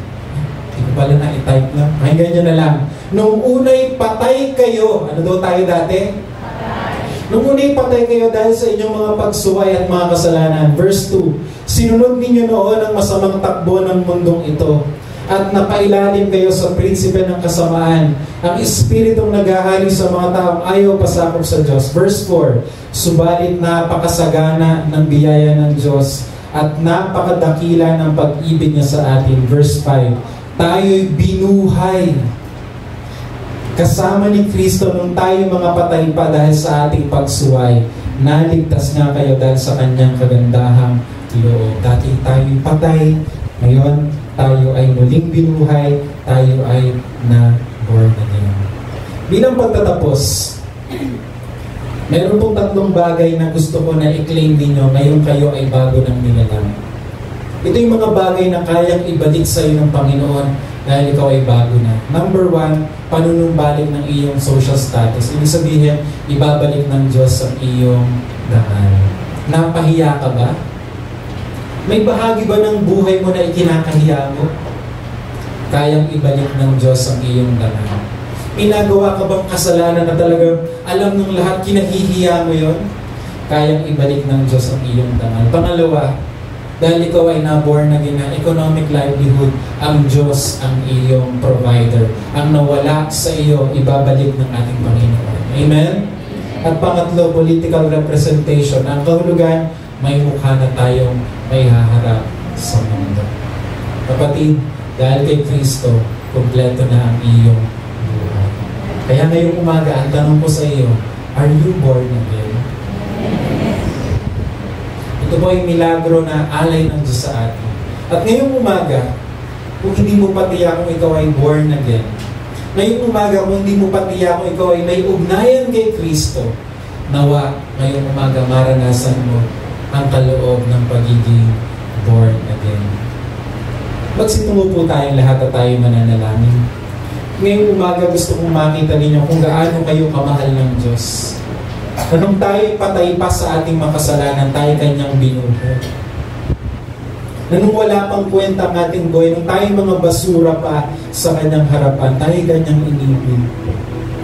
hindi ko pala na-type lang, pakinggan nyo na lang, noong unay patay kayo, ano daw tayo dati? Noong unay patay kayo dahil sa inyong mga pagsuway at mga kasalanan. Verse 2, sinunod ninyo noon ang masamang takbo ng mundong ito at napailalim kayo sa prinsipe ng kasamaan, ang espiritong naghahali sa mga taong ayaw pasakop sa Diyos. Verse 4, subalit napakasagana ng biyaya ng Diyos at napakadakila ng pag-ibig niya sa atin. Verse 5, tayo'y binuhay kasama ni Kristo nung tayo mga patay pa dahil sa ating pagsuway. Naligtas nga kayo dahil sa kanyang kagandahang loob. Dati tayo'y patay, ngayon tayo ay muling binuhay, tayo ay na-born again. Bilang pagtatapos, meron pong tatlong bagay na gusto ko na i-claim ninyo ngayong kayo ay bago ng nilalang. Ito yung mga bagay na kayang ibalik sa iyo ng Panginoon dahil ikaw ay bago na. Number 1, panunumbalik ng iyong social status. Ibig sabihin, ibabalik ng Diyos ang iyong dangal. Napahiya ka ba? May bahagi ba ng buhay mo na ikinakahiya mo? Kayang ibalik ng Diyos ang iyong dangal. Pinagawa ka bang kasalanan na talagang alam ng lahat, kinahihiya mo yon? Kayang ibalik ng Diyos ang iyong dangal. Pangalawa, dahil ikaw ay na-born again na economic livelihood, ang Diyos ang iyong provider. Ang nawala sa iyo, ibabalik ng ating Panginoon. Amen? At pangatlo, political representation. Ang kahulugan, may mukha na tayong may haharap sa mundo. Kapatid, dahil kay Kristo, kompleto na ang iyong buhay. Kaya ngayong umaga, ang tanong ko sa iyo, are you born again? Ito po yung milagro na alay ng Diyos sa atin. At ngayong umaga, kung hindi mo patiya kung ikaw ay born again, ngayong umaga, kung hindi mo patiya kung ikaw ay may ugnayan kay Kristo, nawa ngayong umaga maranasan mo ang kaloob ng pagiging born again. Magsitungo po tayong lahat at tayo mananalangin. Ngayong umaga gusto kong makita ninyo kung gaano kayo kamahal ng Diyos. Nung tayo patay pa sa ating mga kasalanan, tayo kanyang binuhay. Nung wala pang kwenta ang ating buhay, nung tayo mga basura pa sa kanyang harapan, tayo kanyang inibig.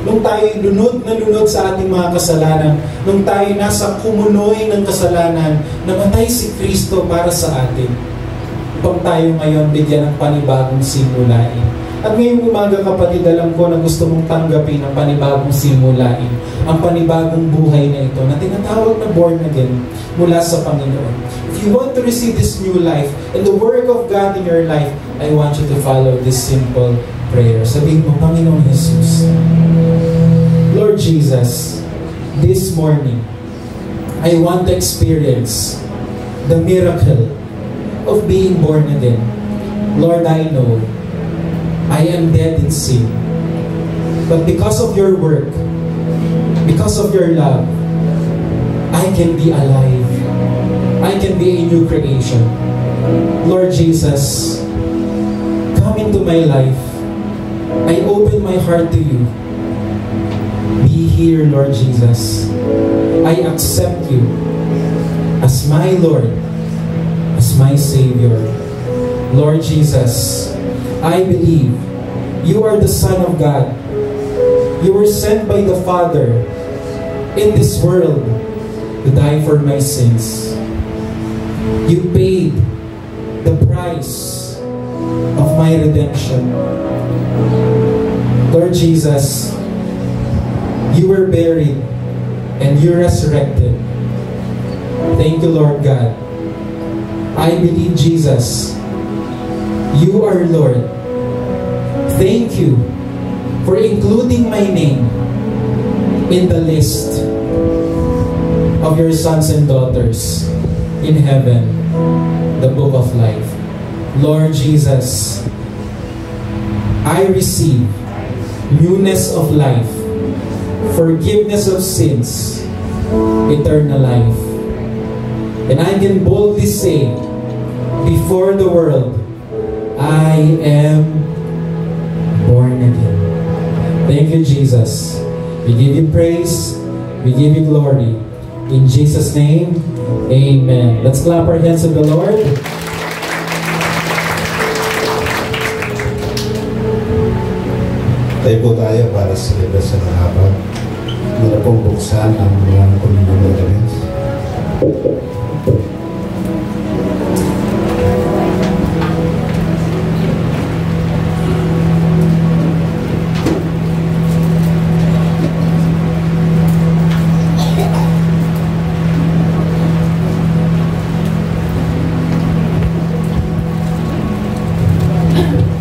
Nung tayo lunod na lunod sa ating mga kasalanan, nung tayo nasa kumunoy ng kasalanan, namatay si Kristo para sa atin. Upang tayo ngayon bigyan ng panibagong simulain. At ngayong umaga, kapatid, alam ko na gusto mong tanggapin ang panibagong simulain, ang panibagong buhay na ito na tinatawag na born again mula sa Panginoon. If you want to receive this new life and the work of God in your life, I want you to follow this simple prayer. Sabihin mo, Panginoon Jesus, Lord Jesus, this morning, I want to experience the miracle of being born again. Lord, I know I am dead in sin. But because of your work, because of your love, I can be alive. I can be a new creation. Lord Jesus, come into my life. I open my heart to you. Be here, Lord Jesus. I accept you as my Lord, as my Savior. Lord Jesus, I believe you are the Son of God. You were sent by the Father in this world to die for my sins. You paid the price of my redemption. Lord Jesus, you were buried and you resurrected. Thank you, Lord God. I believe, Jesus, you are Lord. Thank you for including my name in the list of your sons and daughters in heaven, the book of life. Lord Jesus, I receive newness of life, forgiveness of sins, eternal life. And I can boldly say before the world, I am born again. Thank you, Jesus. We give you praise. We give you glory. In Jesus' name, amen. Let's clap our hands to the Lord. Tayo po tayo para sa celebration ng hapon. Muna pong buksan ang mga communion elements.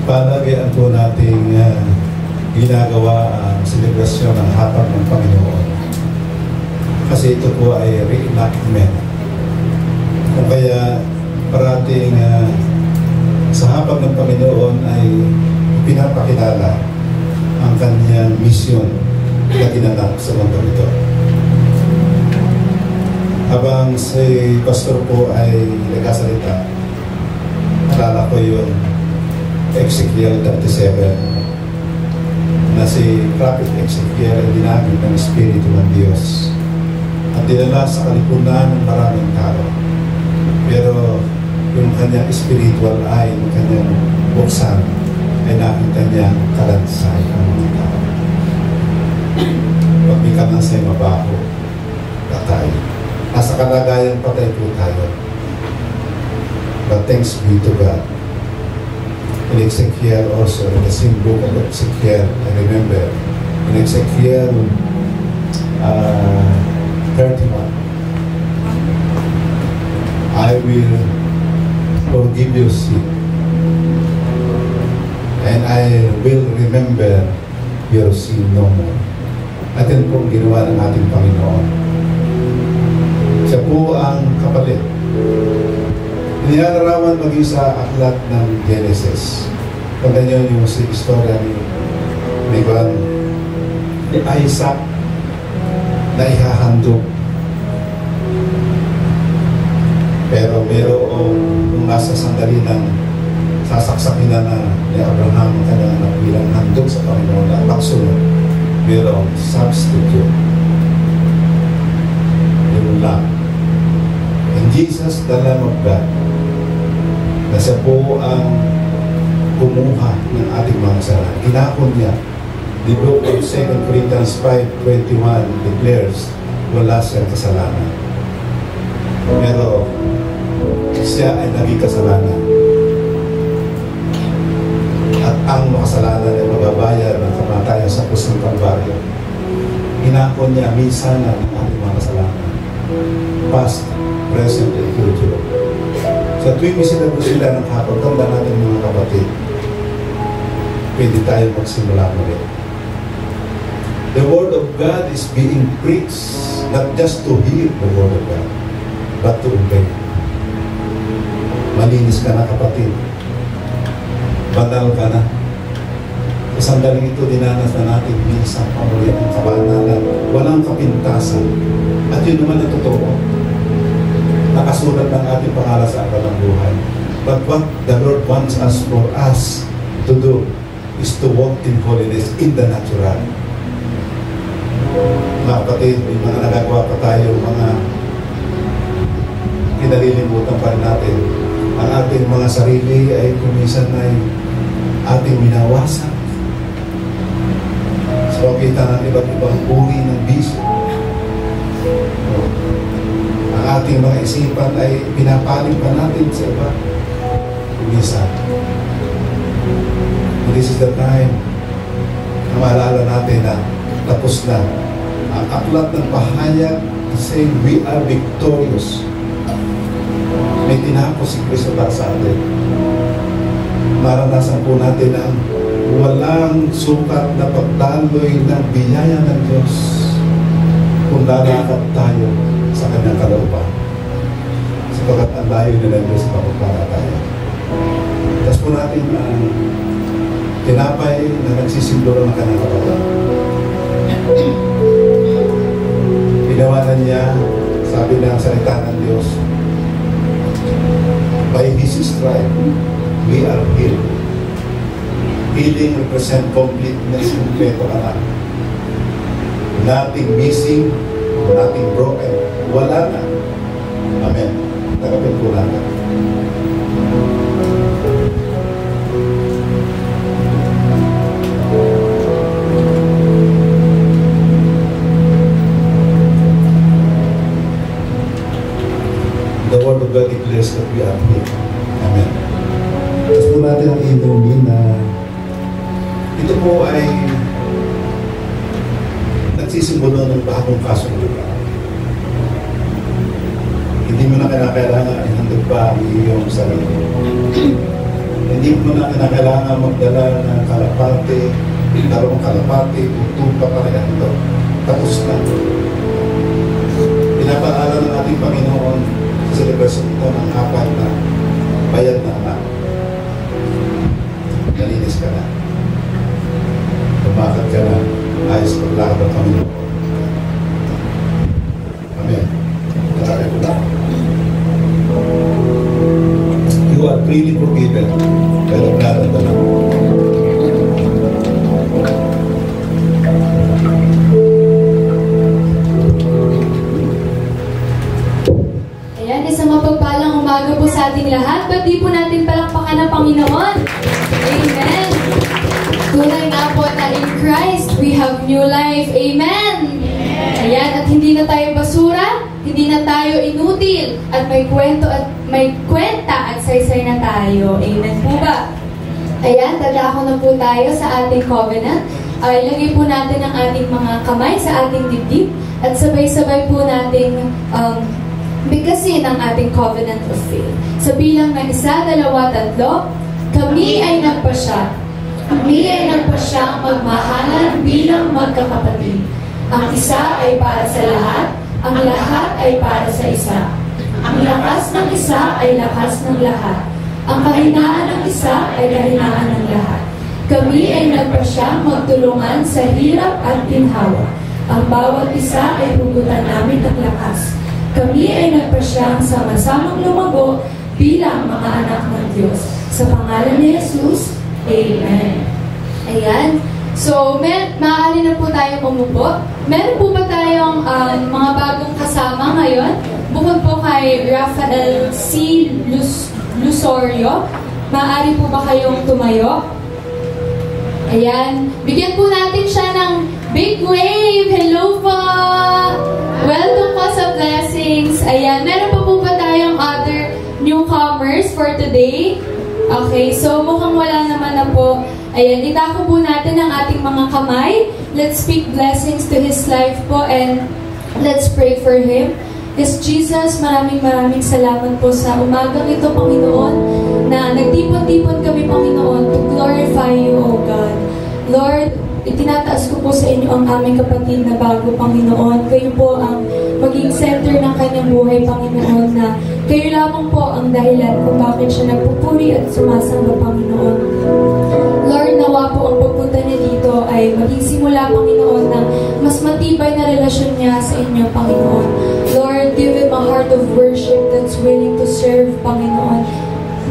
Palagyan po nating ginagawa ang selebrasyon ng hapag ng Panginoon. Kasi ito po ay reenactment. Kung kaya parating sa hapag ng Panginoon ay pinapakilala ang kanyang misyon na ginanap sa mundo ito. Habang si Pastor po ay nagkasalita, alala ko yun, Ezekiel 37, na si Prophet Ezekiel ay dinamit ng Espiritu ng Diyos at dinala sa kalipunan ng maraming tao. Pero yung kanyang spiritual eye, yung kanyang buksan, ay nakita niya kalansay ang mga tao. Pag may kalansay mabaho, patay. Nasa kalagayan patay po tayo. But thanks be to God. In Ezekiel also, in the same book of Ezekiel, I remember, in Ezekiel 31, I will forgive your sin, and I will remember your sin no more. At yan pong ginawa ng ating Panginoon. Siya po ang kapalit. Inilarawan maging sa aklat ng Genesis. Tanda niyo yung istorya ni Isaac na ihahandog. Pero nung nasa sandali ng sasaksakin na ni Abraham ang kanyang anak bilang handog sa Panginoon at pagsunod. Pero substitute. Yun lang. And Jesus, the Lamb of God, na siya po ang kumuha ng ating mga kasalanan. Inakon niya. The book of 2 Corinthians 5:21 declares, wala siyang kasalanan. Pero siya ay naging kasalanan. At ang makasalanan ay mababayad ng kamatayan sa krus ng Kalbaryo. Inakon niya minsan ang ating mga kasalanan. Past, present, and future. Sa tuwing may sinabot sila ng hapon, tanda natin mga kapatid, pwede tayo magsimula muli. The Word of God is being preached, not just to hear the Word of God, but to obey. Malinis ka na kapatid. Banal ka na. Sa sandaling ito, dinanas na natin minsan pamuli ang kabanalan. Walang kapintasan. At yun naman ang totoo. Nakasulat ng ating pangalan sa akal ng buhay. But what the Lord wants us for us to do is to walk in holiness in the natural. Mga kapatid, may mga nagagawa pa tayo, mga kinalilimutan pa rin natin. Ang ating mga sarili ay kumisan ay ating minawasan. So, kita ng iba't ibang uri ng bisyo. Ang ating mga isipan ay pinapaling pa natin sa iba. Kumisan. This is the time na maalala natin na tapos na ang aklat ng pahayag saying we are victorious. May tinapos si Kristo para sa atin. Maranasan po natin ang walang sukat na pagdaloy ng biyaya ng Diyos kung lalakad tayo sa kanyang kalooban. Sapagkat ang layo nila ng Diyos para tayo. Tapos po natin ang tinapay na nagsisimbolo ng kanyang katawan. Pinawanan niya, sabi ng salita ng Diyos, by His stripe, we are healed. Healing represent completeness, kompleto ka na. Nothing missing, nothing broken. Wala na. Amen. Tagapin po natin. The Word of God declares that we are healed. Amen. Tapos po natin ang inumin na ito po ay nagsisimbolo ng bagong kasong lugar. Hindi mo na kinakailangan ihandog pa ang iyong sarili. Hindi mo na kinakailangan magdala ng kalapate, dalawang kalapate, tupa pa rin ito. Tapos na. Pinapaalala ng ating Panginoon sa celebration ito ng apat na bayad na anak. Nalinis ka na. Tumakat ka na. Ayos paglakad ng Panginoon. Amen. Maraming po lang. You are freely forgiven by the blood of the Lamb. Ayan, isang mapagpalang umaga po sa ating lahat. Ba't di po natin palakpakan ang Panginoon? Amen! Tunay nga po na in Christ, we have new life. Amen! Ayan, at hindi na tayo basura, hindi na tayo inutil, at may kwenta at saysay na tayo. Amen po ba? Ayan, dadako na po tayo sa ating covenant. Ilagay po natin ang ating mga kamay sa ating dibdib, at sabay-sabay po nating bigkasin ang ating covenant of faith. Sa bilang na 1, 2, 3, kami ay nagpasya. Kami ay nagpasyang magmahalan bilang magkakapatid. Ang isa ay para sa lahat, ang lahat ay para sa isa. Ang lakas ng isa ay lakas ng lahat. Ang kahinaan ng isa ay kahinaan ng lahat. Kami ay nagpasyang magtulungan sa hirap at ginhawa. Ang bawat isa ay hugutan namin ng lakas. Kami ay nagpasyang sama-samang lumago bilang mga anak ng Diyos. Sa pangalan ni Jesus, Amen. Ayan. So, maaari na po tayong umupo. Meron po ba tayong mga bagong kasama ngayon? Bukod po kay Rafael C. Lusorio, maaari po ba kayong tumayo? Ayan. Bigyan po natin siya ng big wave. Hello po! Welcome po sa Blessings. Ayan. Meron po ba tayong other newcomers for today? Okay. So, mukhang wala naman na po. Ayan, itako po natin ang ating mga kamay. Let's speak blessings to His life po and let's pray for Him. Yes, Jesus, maraming salamat po sa umagang ito, Panginoon, na nagtipon-tipon kami, Panginoon, to glorify You, O God. Lord, itinataas ko po sa inyo ang aming kapatid na bago, Panginoon. Kayo po ang maging center ng kanyang buhay, Panginoon, na kayo lamang po ang dahilan kung bakit siya nagpupuri at sumasamba, Panginoon. Lord, nawa po ang pagpunta niya dito ay maging simula, Panginoon, ng mas matibay na relasyon niya sa inyo, Panginoon. Lord, give him a heart of worship that's willing to serve, Panginoon.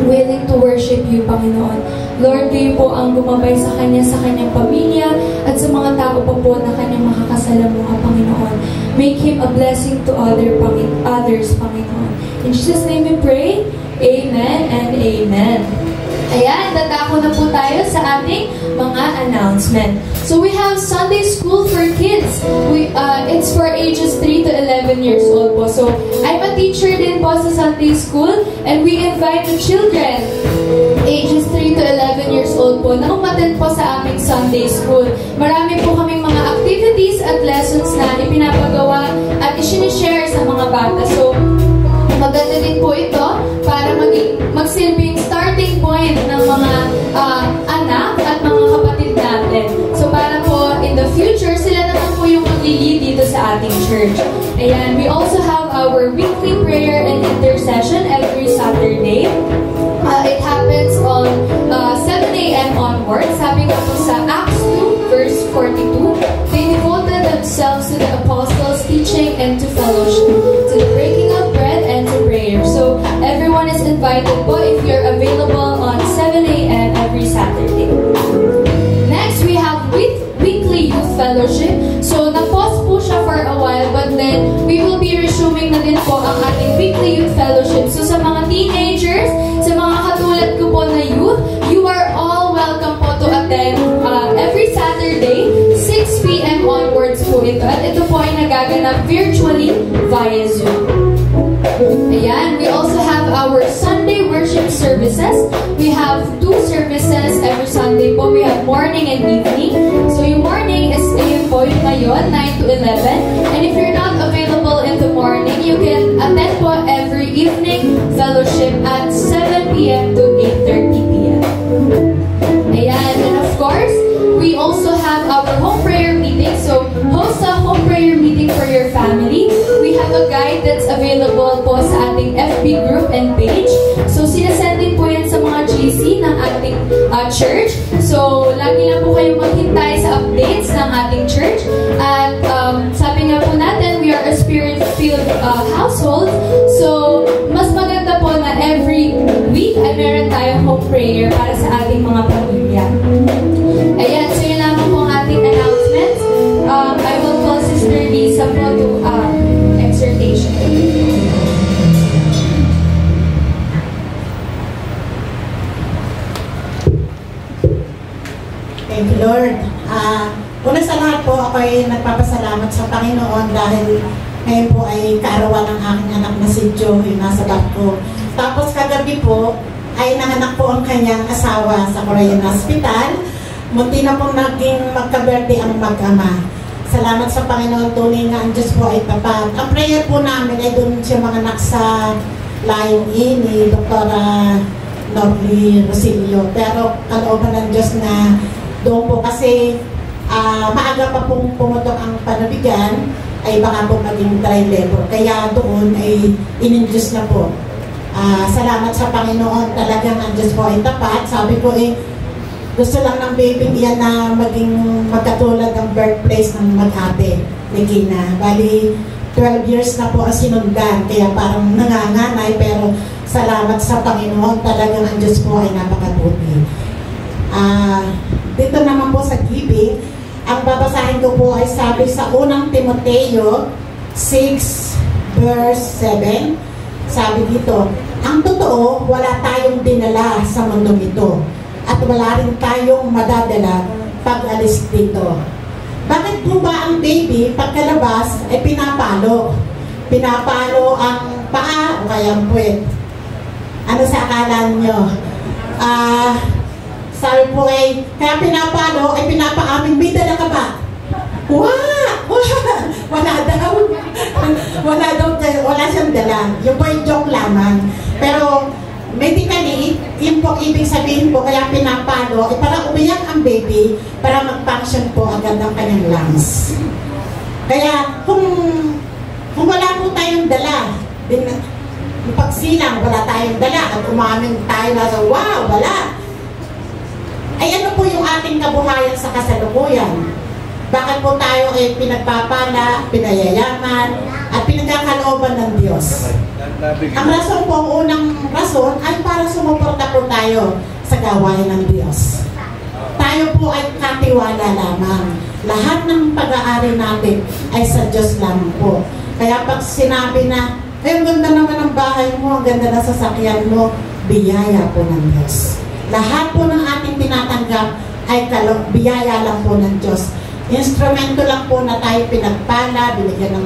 Willing to worship You, Panginoon. Lord, kayo po ang gumabay sa kanya, sa kanyang pamilya, at sa mga tao pa po na kanyang makakasalamuha, Panginoon. Make him a blessing to others, Panginoon. In Jesus' name we pray. Amen and amen. Ayan, dadako na po tayo sa ating mga announcement. So we have Sunday School for kids. It's for ages 3 to 11 years old po. So I'm a teacher din po sa Sunday School and we invite the children ages 3 to 11 years old po na umattend po sa aming Sunday School. Marami po kaming mga activities at lessons na ipinapagawa at isinishare sa mga bata. So maganda din po ito para magsilbing starting point ng mga anak at mga kapatid natin. So para po in the future, sila naman po yung mag-lead dito sa ating church. Ayan, we also have our weekly prayer and intercession every Saturday. It happens on 7 a.m. onwards. Sabi nga po sa Acts 2 verse 42, they devoted themselves to the apostles' teaching and to fellowship, to the breaking of bread and to prayer. So everyone is invited po if you're available on 7 a.m. every Saturday. Next, we have weekly youth fellowship. So na-pause po siya for a while, but then we will be resuming na din po ang ating weekly youth fellowship. So sa mga teenagers, sa mga katulad ko po na youth, you are all welcome po to attend every Saturday, 6 p.m. onwards po ito. At ito po ay nagaganap virtually via Zoom. Ayan, we also have our Sunday worship services. We have 2 services every Sunday po. We have morning and evening. So yung morning is ayun po yung ngayon, 9 to 11. And if you're not available in the morning, you can attend po every evening fellowship at 7 p.m. to 8:30 p.m. Ayan, and of course, we also have our home prayer meeting. So host a home prayer meeting for your family. We have a guide that's available po sa ating FB group and page. So sinasendin po yan sa mga GC ng ating church. So lagi lang po kayong maghintay sa updates ng ating church. At sabi nga po natin, we are a spirit-filled household. So mas maganda po na every week ay meron tayong home prayer para sa ating mga pamilya. Ayan, so yun naman po ang ating announcements. I will call Sister Lisa po to exhortation. Thank you, Lord. Una sa lahat po, ako ay nagpapasalamat sa Panginoon dahil ngayon po ay kaarawan ng aking anak na si Joe, yung nasa back ko. Tapos kagabi po, ay nanganak po ang kanyang asawa sa Korean Hospital. Munti na pong naging magka-birthday ang mag-ama. Salamat sa Panginoon, tunay nga ang Diyos po ay tapat. Ang prayer po namin ay doon siya manganak sa layong ni Dr. Nobly Rosilio. Pero kalooban ng Diyos na doon po kasi maaga pa pong pumutok ang panubigan ay baka po maging dry labor. Kaya doon ay in-induce na po. Salamat sa Panginoon, talagang ang Diyos po ay tapat. Sabi ko gusto lang ng baby iyan na maging magkatulad ng birthplace ng mag-ate ni Gina. Bali, 12 years na po ang sinundan, kaya parang nanganganay, pero Salamat sa Panginoon. Talagang ang Diyos po ay napakabuti. Dito naman po sa giving, ang babasahin ko po ay sabi sa unang Timoteo 6 verse 7. Sabi dito, ang totoo, wala tayong dinala sa mundong ito at wala rin tayong madadala pag alis dito. Bakit po ba ang baby pagkalabas ay pinapalo? Pinapalo ang paa o kaya ang puwet? Ano sa akala nyo? Sabi po ay, kaya pinapalo ay pinapaamin, may dala ka ba? Wala daw. Wala siyang dala. Yung po yung joke lamang. Pero, medically, yun po ibig sabihin po, kaya pinapalo, ay para umiyak ang baby, para mag-function po agad ang kanyang lungs. Kaya, kung wala po tayong dala, yung pagsilang, wala tayong dala, at umamin tayo na sa, wow, wala. Ay ano po yung ating kabuhayan sa kasalukuyan? Bakit po tayo ay pinagpapala, pinayayaman, at pinagkakalooban ng Diyos? Ang rason po, ang unang rason, ay para sumuporta po tayo sa gawain ng Diyos. Tayo po ay katiwala lamang. Lahat ng pag-aari natin ay sa Diyos lamang po. Kaya pag sinabi na, ay, ang ganda naman ng bahay mo, ang ganda ng sasakyan mo, biyaya po ng Diyos. Lahat po ng ating tinatanggap ay biyaya lang po ng Diyos. Instrumento lang po na tayo pinagpala, binigyan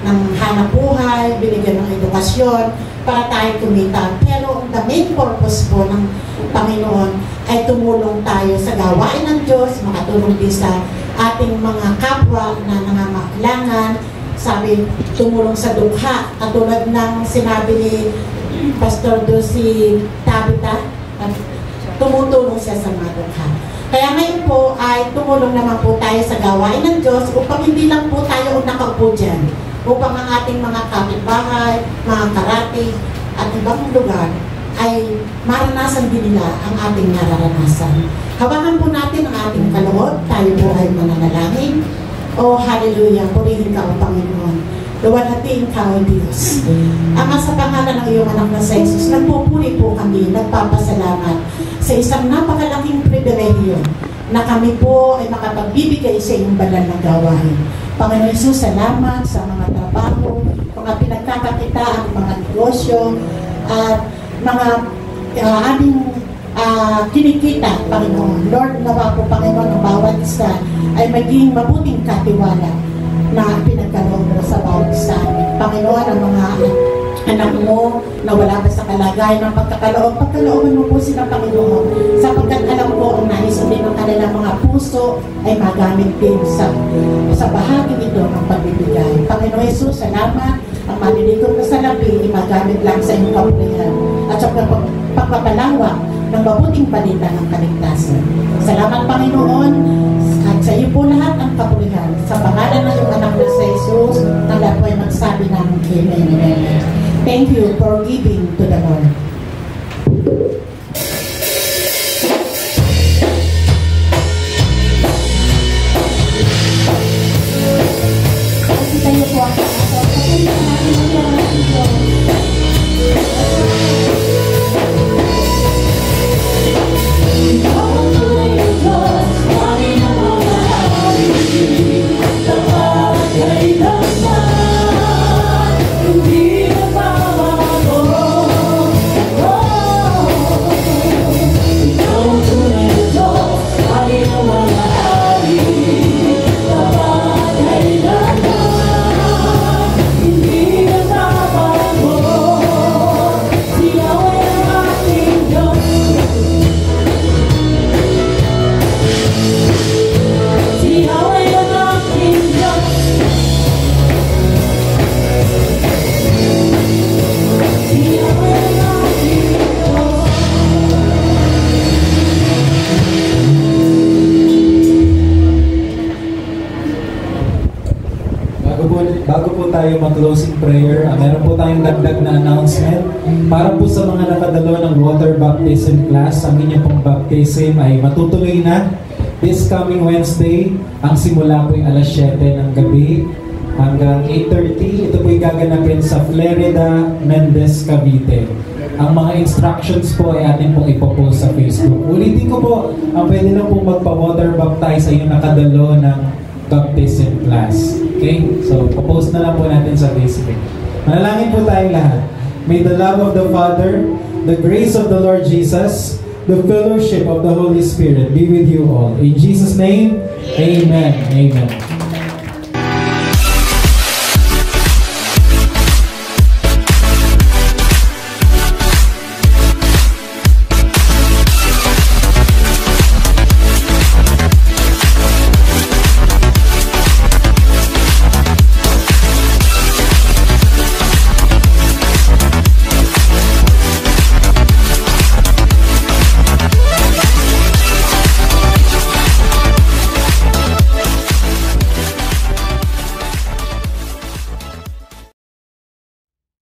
ng hanap buhay, binigyan ng edukasyon para tayo kumita. Pero the main purpose po ng Panginoon ay tumulong tayo sa gawain ng Diyos, makatulong din sa ating mga kapwa na nangangailangan. Sabi, tumulong sa dukha. Katulad ng sinabi ni Pastor si Tabitha, tumutulong siya sa mga dukha. Kaya ngayon po ay tumulong naman po tayo sa gawain ng Diyos upang hindi lang po tayo nakaupo dyan, upang ang ating mga kapitbahay, mga karatig at ibang lugar ay maranasan din nila ang ating nararanasan. Hawakan po natin ang ating kaloob, tayo po ay mananalangin. Oh, hallelujah, purihin ka o Panginoon. Luwalhatiin ka o Diyos. Ama, sa pangalan ng iyong anak na sa Jesus, nagpupuri po kami, nagpapasalamat sa isang napakalaking pribilehiyo na kami po ay makapagbibigay sa iyong banal na gawain. Panginoon Jesus, salamat sa mga trabaho, mga pinagkakakita, ang mga negosyo, at mga aming kinikita, Panginoon. Lord, nawa po, Panginoon, ang bawat isa ay maging mabuting katiwala na pinagkaloob mo sa bawat isa. Panginoon, ang mga anak mo na wala ba sa kalagayan ng pagkakalooban mo po sila, Panginoon, sapagkat alam ko ang nais din ng kanilang mga puso ay magamit din sa bahagi ito ng pagbibigay. Panginoon Jesus, salamat. Ang malilitong na salapi ay magamit lang sa iyong kapulihan at sa pagpapalawak ng mabuting balita ng kaligtasan. Salamat, Panginoon, at sa iyo po lahat ang kapulihan. Sa pangalan ng iyong anak na sa Jesus, ang lahat po ay magsabi ng Amen. Amen. Thank you for giving to the Lord. Kasi tayo po ang patuloy na natin ang Diyos. Bago po tayo mag-closing prayer, meron po tayong dagdag na announcement. Para po sa mga nakadalo ng water baptism class, ang inyong pong baptism ay matutuloy na this coming Wednesday. Ang simula po ay alas 7 ng gabi hanggang 8:30. Ito po ay gaganapin sa Flerida, Mendez, Cavite. Ang mga instructions po ay atin pong ipopost sa Facebook. Ulitin ko po, ang pwede lang pong magpa-water baptize ay yung nakadalo ng baptism class. Okay? So, popost na lang po natin sa Facebook. Manalangin po tayong lahat. May the love of the Father, the grace of the Lord Jesus, the fellowship of the Holy Spirit be with you all. In Jesus' name, amen. Amen.